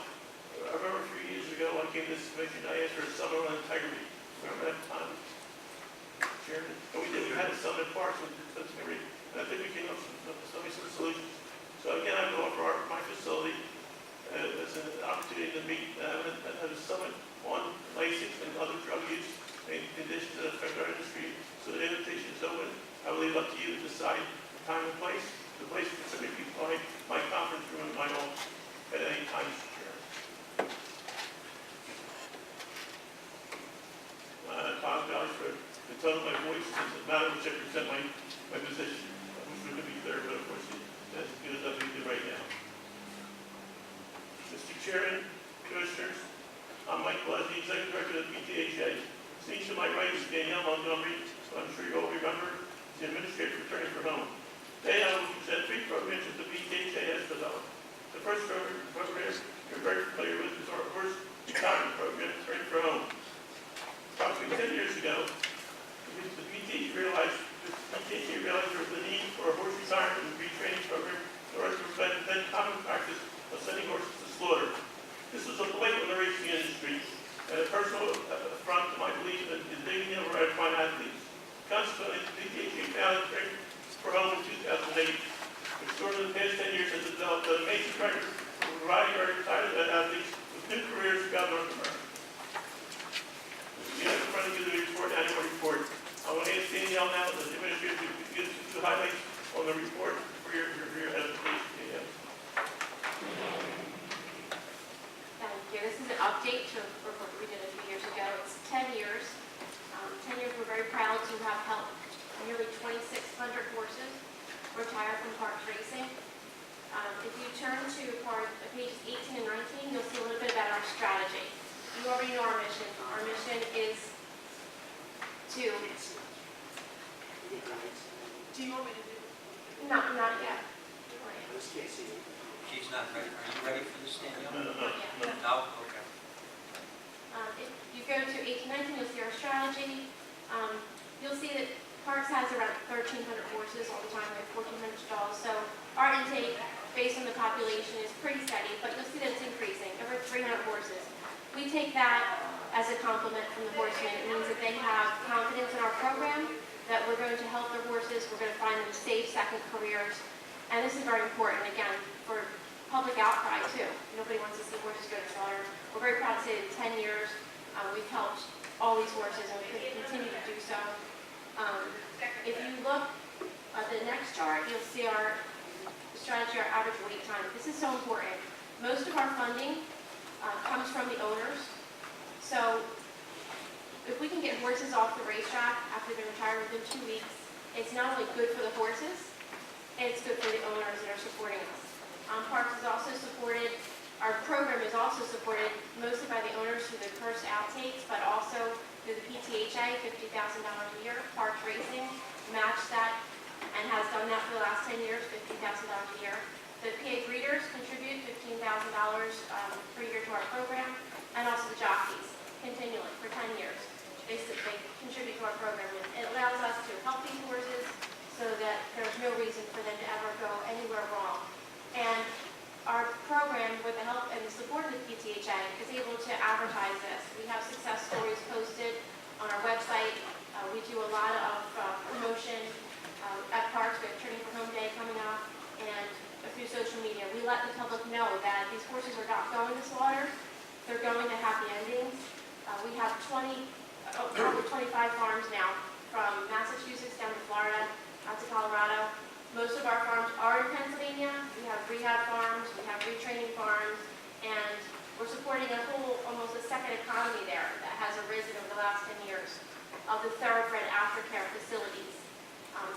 I remember a few years ago, I came to this commission, I asked for a summit on integrity. Remember that time, Chairman? And we had a summit at Parks with the committee, and I think we came up with some solutions. So again, I would offer my facility as an opportunity to meet and have a summit on LASIK and other drug use and conditions that affect our industry. So the invitation is open. I will leave it up to you to decide the time and place. The place can simply be my conference room in my office at any time, Mr. Chairman. I apologize for the tone of my voice. It's a matter which I present my position. I wish we could be clear, but of course, that's as good as we do right now. Mr. Chairman, Commissioners, I'm Mike Gillespie, Executive Director of the PTHA. Sitting to my right is Danielle Montgomery, who I'm sure you all remember, is the Administrative Attorney for Home. Today I will present 3 programs that the PTHA has developed. The first program you're very familiar with is our horse retirement program, Attorney for Home. Approximately 10 years ago, the PTHA realized there was a need for a horse retirement and retraining program in order to prevent the then common practice of sending horses to slaughter. This was a blight on the racing industry and a personal affront to my belief in the dignity of our equine athletes. Consequently, the PTHA founded Attorney for Home in 2008, which over the past 10 years has developed an amazing record for providing our retired athletes with new careers throughout North America. I'm running through the annual report. I want to ask Danielle now, the administrator, to give us 2 highlights on the report for your edification. Thank you. This is an update to a report we did a few years ago. It's 10 years. 10 years, we're very proud to have helped nearly 2,600 horses retire from Parks Racing. If you turn to pages 18 and 19, you'll see a little bit about our strategy. You already know our mission. Our mission is to... Do you want me to do it? Not yet. She's not ready. Are you ready for this, Danielle? Not yet. No? Okay. If you go to 1819, you'll see our strategy. You'll see that Parks has around 1,300 horses all the time. We have 1,400 stalls. So our intake, based on the population, is pretty steady, but you'll see that it's increasing, over 300 horses. We take that as a compliment from the horsemen. It means that they have confidence in our program, that we're going to help their horses, we're going to find them safe second careers. And this is very important, again, for public outcry too. Nobody wants to see horses go to slaughter. We're very proud to say that in 10 years, we've helped all these horses and we could continue to do so. If you look at the next chart, you'll see our strategy, our average wait time. This is so important. Most of our funding comes from the owners. So if we can get horses off the racetrack after they're retired within 2 weeks, it's not only good for the horses, it's good for the owners that are supporting us. Parks is also supported, our program is also supported mostly by the owners through the first outtakes, but also through the PTHA, $50,000 a year. Parks Racing match that and has done that for the last 10 years, $15,000 a year. The PA breeders contribute $15,000 per year to our program, and also the jockeys continually for 10 years. They contribute to our program, and it allows us to help these horses so that there's no reason for them to ever go anywhere wrong. And our program, with the help and the support of the PTHA, is able to advertise this. We have success stories posted on our website. We do a lot of promotion at parks. We have Turning for Home Day coming up, and through social media. We let the public know that these horses are not going to slaughter. They're going to happy endings. We have probably 25 farms now, from Massachusetts down to Florida, out to Colorado. Most of our farms are in Pennsylvania. We have rehab farms, we have retraining farms, and we're supporting almost a second economy there that has arisen over the last 10 years of the thoroughbred aftercare facilities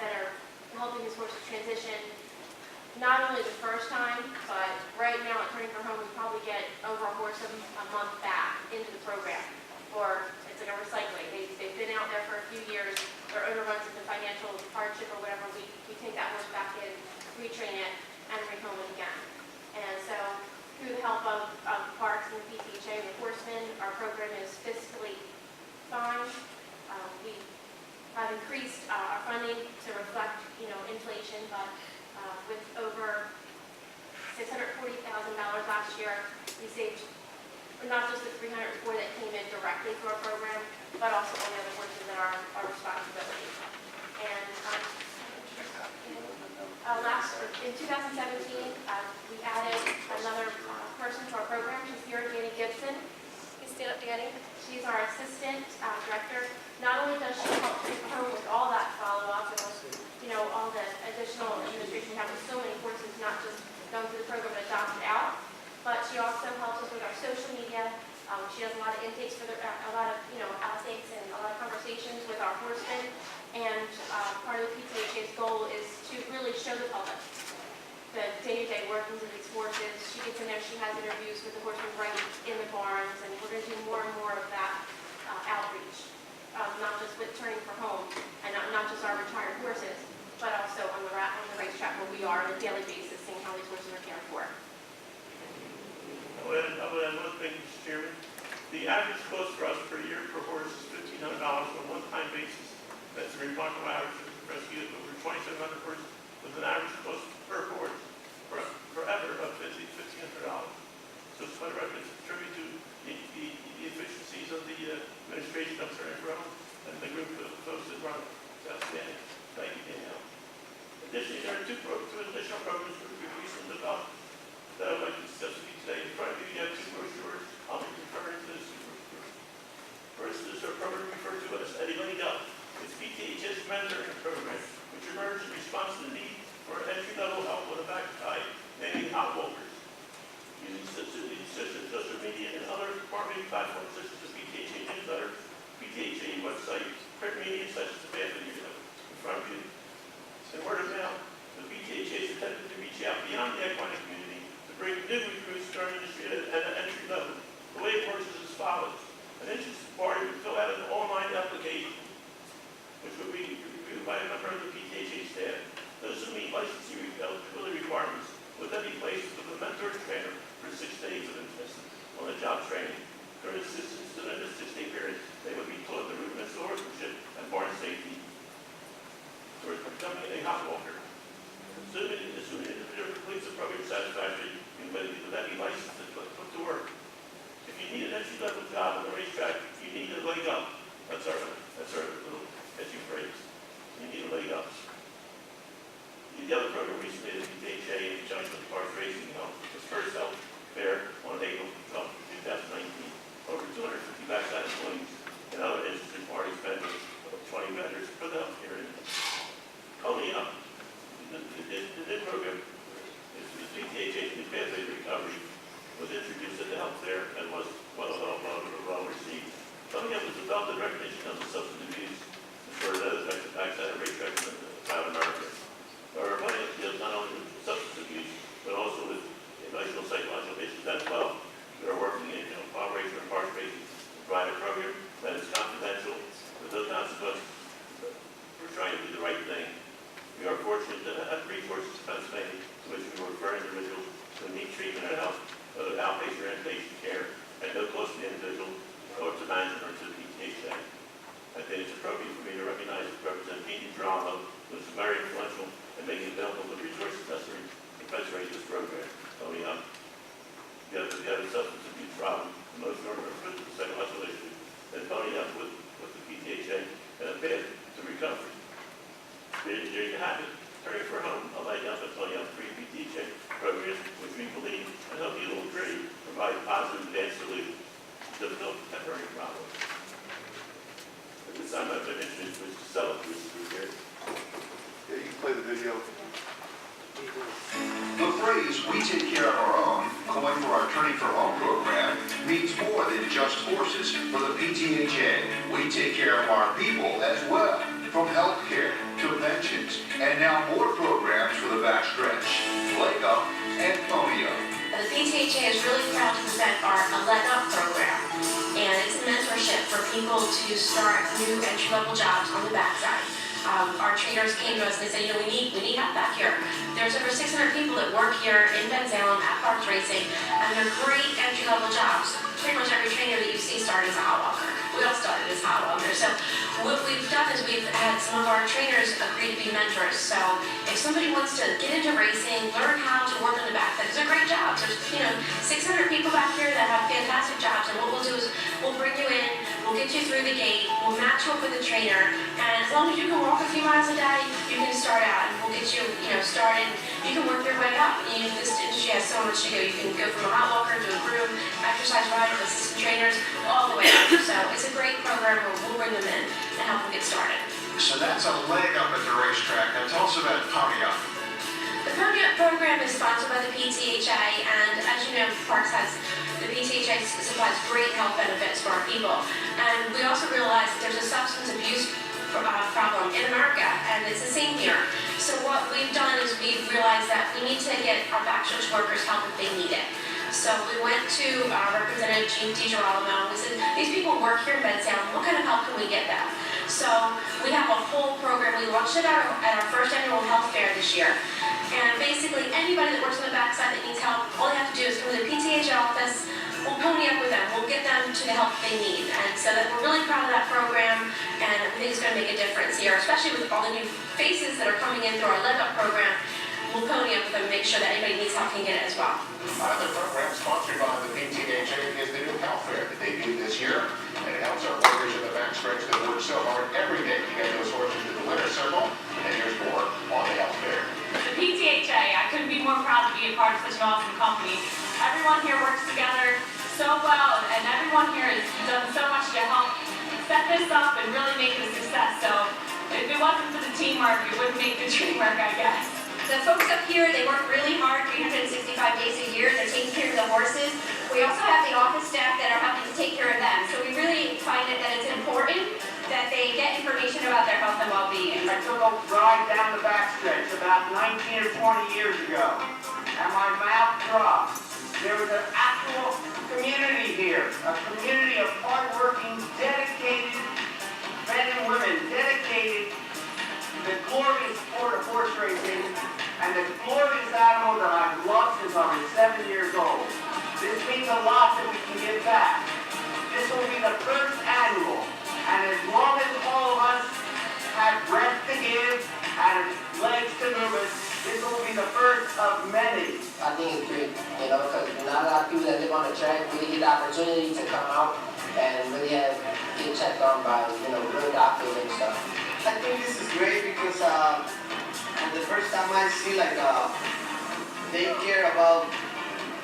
that are helping these horses transition, not only the first time, but right now at Turning for Home, we probably get over a horse a month back into the program. Or it's like a recycling. They've been out there for a few years, their owner runs into financial hardship or whatever, we take that horse back in, retrain it, and rehome it again. And so through the help of parks and the PTHA and the horsemen, our program is fiscally fine. We have increased our funding to reflect, inflation, but with over $640,000 last year, we saved not just the 304 that came in directly through our program, but also all the other horses that are our responsibility. And in 2017, we added another person to our program. She's here, Danny Gibson. Please stand up, Danny. She's our assistant director. Not only does she help Turning for Home with all that follow-up and all the additional administration we have with so many horses, not just going through the program and adopted out, but she also helps us with our social media. She does a lot of intakes for a lot of outtakes and a lot of conversations with our horsemen. And part of the PTHA's goal is to really show the public the day-to-day workings of these horses. She gets in there, she has interviews with the horsemen right in the barns, and we're going to do more and more of that outreach, not just with Turning for Home, and not just our retired horses, but also on the racetrack where we are on a daily basis, seeing how these horses are cared for. I would add one thing, Mr. Chairman. The average cost for us per year per horse is $1,500 on a one-time basis. That's a remarkable average for rescue over 2,700 horses with an average cost per horse forever of $1,500. So it's quite a record. It's a tribute to the efficiencies of the administration of Turning for Home and the group of folks that run it. It's outstanding. Thank you, Danielle. Additionally, there are two additional programs that we've recently developed that I'd like to discuss with you today. In front of you, you have two brochures. I'll be referring to this. First is a program referred to as Eddie Leg Up. It's PTH's mentoring program, which emerged in response to the need for entry-level help with a back tie, mainly hot walkers. Using social media and other marketing platforms such as the PTHA newsletter, PTHA website, print media such as the pamphlet you have in front of you, and word of mouth, the PTHA is attempting to reach out beyond the equine community to bring new recruits to our industry at an entry level. The way it works is as follows. An interested party would fill out an online application, which would be reviewed by a member of the PTHA staff. Those who meet licensing eligibility requirements would then be placed with a mentor trainer for 6 days of intensive on-the-job training. During the 6-day period, they would be taught the rudiments of horsemanship and barn safety towards becoming a hot walker. Assuming the individual completes the program satisfactorily, you may be licensed to put to work. If you need an entry-level job on the racetrack, you need a leg up. That's our little catchy phrase. You need a leg up. The other program recently is PTHA in conjunction with Parks Racing held its first health fair on April 12, 2019. Over 250 backside employees and other interested parties vendors, 20 vendors for the healthcare industry. Coming up, the new program is the PTHA New Pathway time I've been introduced to Mr. Sellers recently here. Yeah, you can play the video. The phrase, "we take care of our own," coined for our Turning for Home program, means more than just horses. For the PTHA, we take care of our people as well, from health care to pensions, and now more programs for the backstretch, Leg Up and Pony Up. The PTHA is really proud to present our Leg Up program, and it's a mentorship for people to start new entry-level jobs on the backside. Our trainers came to us and they said, you know, we need help back here. There's over 600 people that work here in Ben Salem at Parks Racing, and they're great entry-level jobs. Pretty much every trainer that you see started as a hot walker. We all started as hot walkers. So what we've done is we've had some of our trainers agree to be mentors. So if somebody wants to get into racing, learn how to work on the backside, because they're great jobs. There's, 600 people back here that have fantastic jobs, and what we'll do is we'll bring you in, we'll get you through the gate, we'll match you up with a trainer, and as long as you can walk a few miles a day, you can start out, and we'll get you, started. You can work your way up. This industry has so much to go. You can go from a hot walker to a groom, exercise rider, assistant trainers, all the way up. So it's a great program where we'll bring them in and help them get started. So that's a leg up at the racetrack. Now tell us about Pony Up. The Pony Up program is sponsored by the PTHA, and as you know, Parks has, the PTHA supplies great health benefits for our people. And we also realize that there's a substance abuse problem in America, and it's the same here. So what we've done is we've realized that we need to get our backstretch workers help if they need it. So we went to Representative Jean DiGirolamo, and we said, these people work here in Ben Salem, what kind of help can we get them? So we have a whole program. We launched it at our first annual health fair this year. And basically anybody that works on the backside that needs help, all they have to do is come to the PTHA office, we'll pony up with them, we'll get them to the help they need. And so that we're really proud of that program, and I think it's going to make a difference here, especially with all the new faces that are coming in through our Leg Up program. We'll pony up with them and make sure that anybody needs help can get it as well. Another program sponsored by the PTHA is the new health fair that they do this year. And it helps our workers in the backstretch that work so hard every day to get those horses to the winner's circle. And here's more on the health fair. The PTHA, I couldn't be more proud to be a part of such an awesome company. Everyone here works together so well, and everyone here has done so much to help set this up and really make it a success. So if it wasn't for the teamwork, it wouldn't make the dream work, I guess. The folks up here, they work really hard, 365 days a year. They're taking care of the horses. We also have the office staff that are helping to take care of them. So we really find it that it's important that they get information about their health and well-being. I took a ride down the backstretch about 19 or 20 years ago, and my mouth dropped. There was an actual community here, a community of hardworking, dedicated men and women, dedicated to the glorious sport of horse racing and the glorious animal that I've loved since I was 7 years old. This means a lot that we can give back. This will be the first annual, and as long as all of us have breath to give and legs to move us, this will be the first of many. I think it's great, because not a lot of people that live on the track really get the opportunity to come out and really get checked on by, real doctors and stuff. I think this is great because the first time I see they care about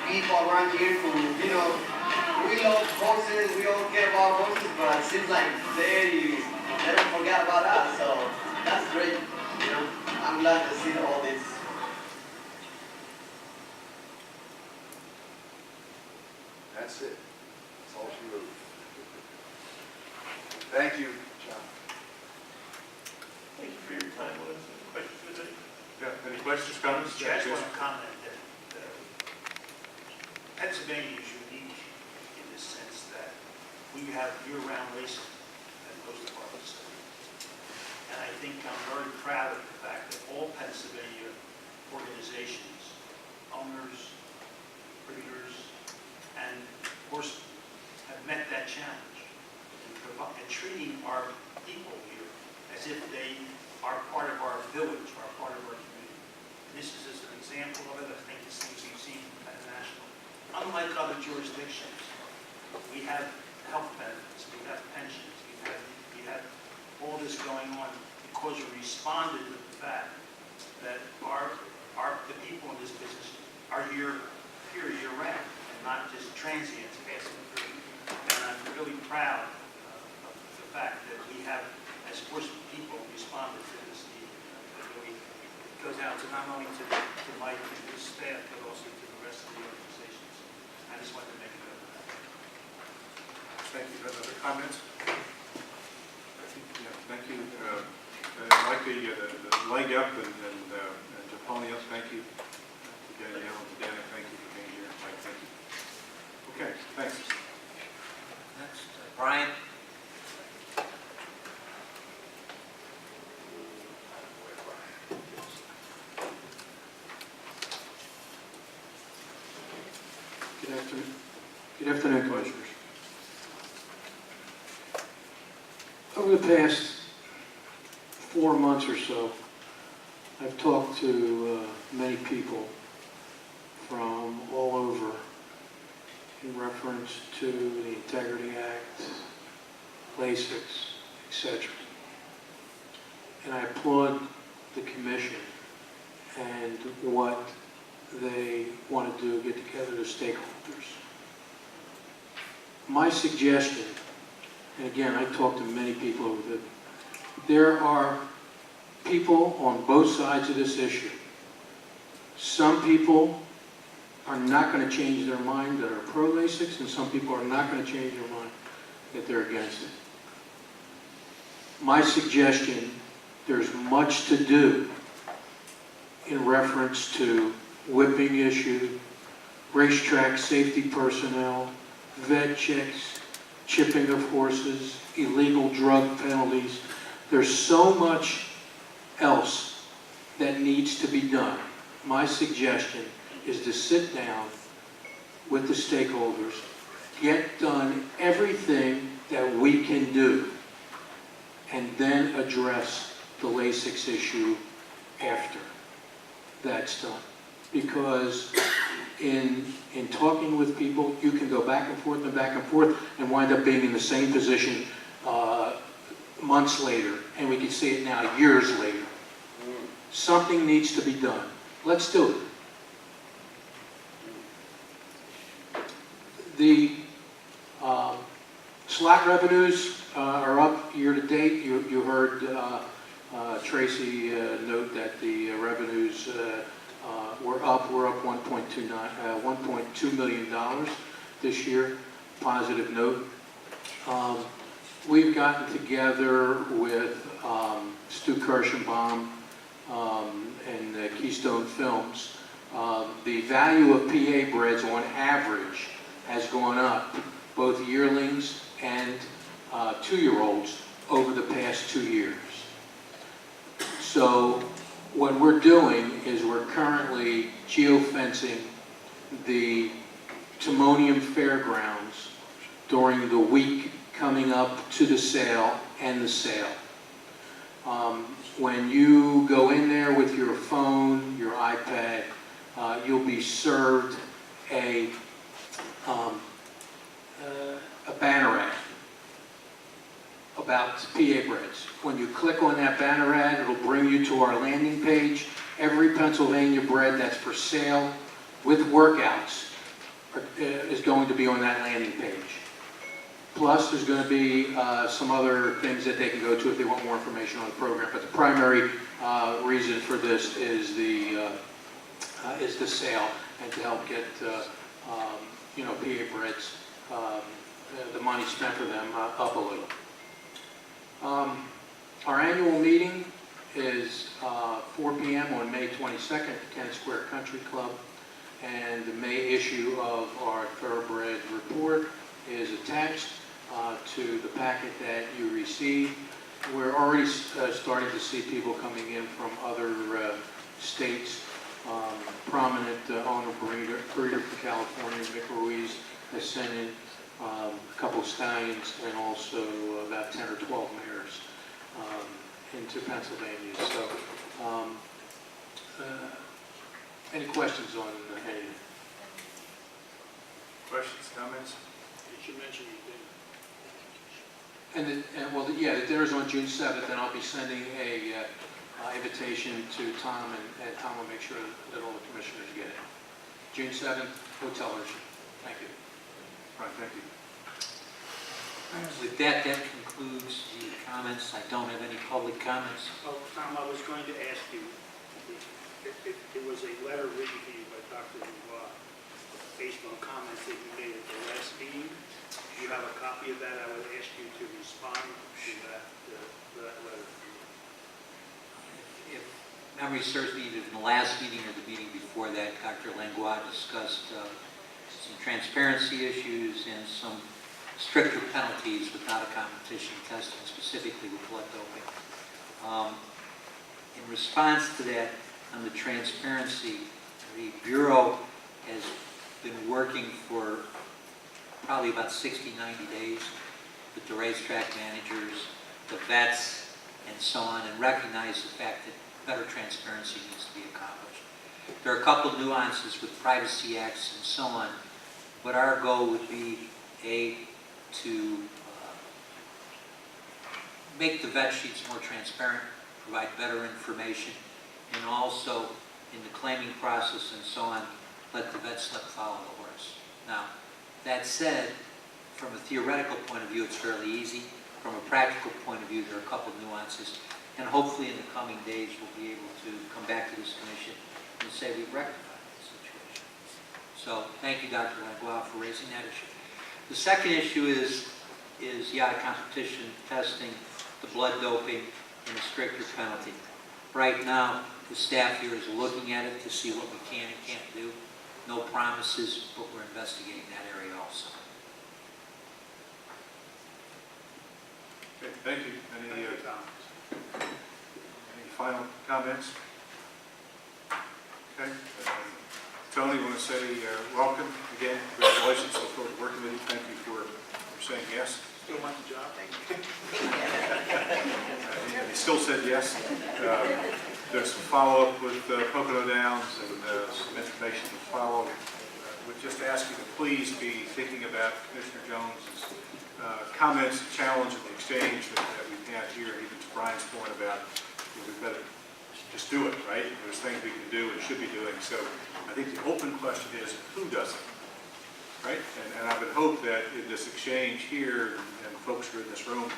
people around here who, we love horses, we all care about horses, but it seems like they don't forget about us, so that's great. I'm glad to see all this. That's it. That's all she wrote. Thank you, John. Thank you for your time. What is the question today? Yeah, any questions, comments? Yeah, I just want to comment that Pennsylvania is unique in the sense that we have year-round racing as opposed to Park State. And I think I'm very proud of the fact that all Pennsylvania organizations, owners, breeders, and horsemen have met that challenge in treating our people here as if they are part of our village, are part of our community. And this is just an example of it. I think it's things you've seen from Penn National. Unlike other jurisdictions, we have health benefits, we have pensions, we have all this going on because we responded to the fact that the people in this business are here year-round, and not just transients passing through. And I'm really proud of the fact that we have as horse people responded to this need. It really goes out to not only to Mike and his staff, but also to the rest of the organizations. I just wanted to make a note of that. Thank you. Other comments? Yeah, thank you. I like the leg up and to pony up. Thank you. To Danielle and to Danica, thank you for being here. Mike, thank you. Okay, thanks. Next, Brian. Good afternoon. Good afternoon, Commissioners. Over the past 4 months or so, I've talked to many people from all over in reference to the Integrity Act, LASIX, etc. And I applaud the Commission and what they want to do, get together the stakeholders. My suggestion, and again, I talked to many people over the, there are people on both sides of this issue. Some people are not going to change their mind that are pro-LASIX, and some people are not going to change their mind that they're against it. My suggestion, there's much to do in reference to whipping issue, racetrack safety personnel, vet checks, chipping of horses, illegal drug penalties. There's so much else that needs to be done. My suggestion is to sit down with the stakeholders, get done everything that we can do, and then address the LASIX issue after that's done. Because in talking with people, you can go back and forth and wind up being in the same position months later, and we can see it now years later. Something needs to be done. Let's do it. The slot revenues are up year to date. You heard Tracy note that the revenues we're up $1.2 million this year. Positive note. We've gotten together with Stu Kirschenbaum and Keystone Films. The value of PA breads on average has gone up, both yearlings and 2-year-olds, over the past 2 years. So what we're doing is we're currently geofencing the Timonium Fairgrounds during the week coming up to the sale and the sale. When you go in there with your phone, your iPad, you'll be served a banner ad about PA breads. When you click on that banner ad, it'll bring you to our landing page. Every Pennsylvania bread that's for sale with workouts is going to be on that landing page. Plus, there's going to be some other things that they can go to if they want more information on the program. But the primary reason for this is the sale and to help get PA breads, the money spent for them up a little. Our annual meeting is 4 p.m. on May 22nd at the Kennett Square Country Club, and the May issue of our Thoroughbred report is attached to the packet that you received. We're already starting to see people coming in from other states. Prominent owner breeder from California, Mick Ruiz, has sent in a couple of stallions and also about 10 or 12 mares into Pennsylvania. So, any questions on anything? Questions, comments? You should mention you did. Yeah, the dinner's on June 7th, and I'll be sending a invitation to Tom, and Tom will make sure that all the commissioners get it. June 7th, Hotel Ocean. Thank you. Right, thank you. With that, that concludes concludes the comments. I don't have any public comments. Well, Tom, I was going to ask you, if there was a letter written to you by Dr. Dubois based on comments that you made at the last meeting. Do you have a copy of that? I would ask you to respond to that letter. If memory serves me, either in the last meeting or the meeting before that, Dr. Langlois discussed some transparency issues and some stricter penalties without a competition testing, specifically with blood doping. In response to that, on the transparency, the Bureau has been working for probably about 60, 90 days with the racetrack managers, the vets, and so on, and recognize the fact that better transparency needs to be accomplished. There are a couple of nuances with privacy acts and so on, but our goal would be, A, to make the vet sheets more transparent, provide better information, and also in the claiming process and so on, let the vet slip follow the horse. Now, that said, from a theoretical point of view, it's fairly easy. From a practical point of view, there are a couple of nuances, and hopefully in the coming days, we'll be able to come back to this commission and say we've rectified the situation. So, thank you, Dr. Langlois, for raising that issue. The second issue is the out-of-competition testing, the blood doping, and a stricter penalty. Right now, the staff here is looking at it to see what we can and can't do. No promises, but we're investigating that area also. Okay, thank you. Any final comments? Okay. Tony, I want to say welcome again. Congratulations. Look forward to working with you. Thank you for saying yes. Still want the job? Thank you. He still said yes. There's some follow-up with Pocono Downs and some information to follow. Would just ask you to please be thinking about Commissioner Jones's comments, challenge, and the exchange that we've had here, even to Brian's point about we've got to just do it, right? There's things we can do and should be doing. So I think the open question is, who does it, right? And I would hope that in this exchange here, and folks who are in this room,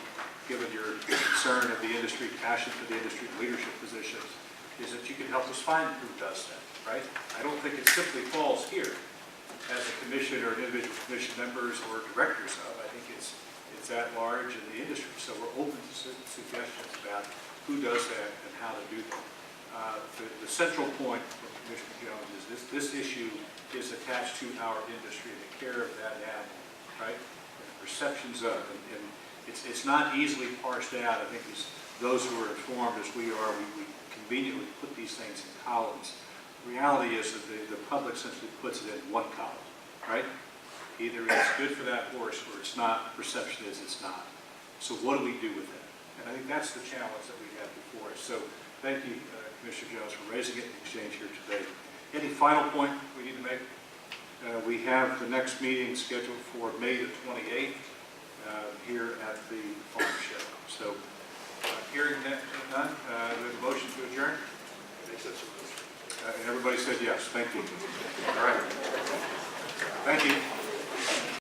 given your concern of the industry, passion for the industry, leadership positions, is that you can help us find who does that, right? I don't think it simply falls here as a commission or individual commission members or directors of. I think it's at large in the industry. So we're open to suggestions about who does that and how to do that. The central point from Commissioner Jones is this issue is attached to our industry, the care of that animal, right? And the perceptions of, and it's not easily parsed out. I think as those who are informed as we are, we conveniently put these things in columns. The reality is that the public simply puts it in one column, right? Either it's good for that horse or it's not. The perception is it's not. So what do we do with that? And I think that's the challenge that we have before us. So thank you, Commissioner Jones, for raising it in exchange here today. Any final point we need to make? We have the next meeting scheduled for May the 28th here at the farm show. So hearing none, the motion to adjourn? And everybody said yes. Thank you. All right. Thank you.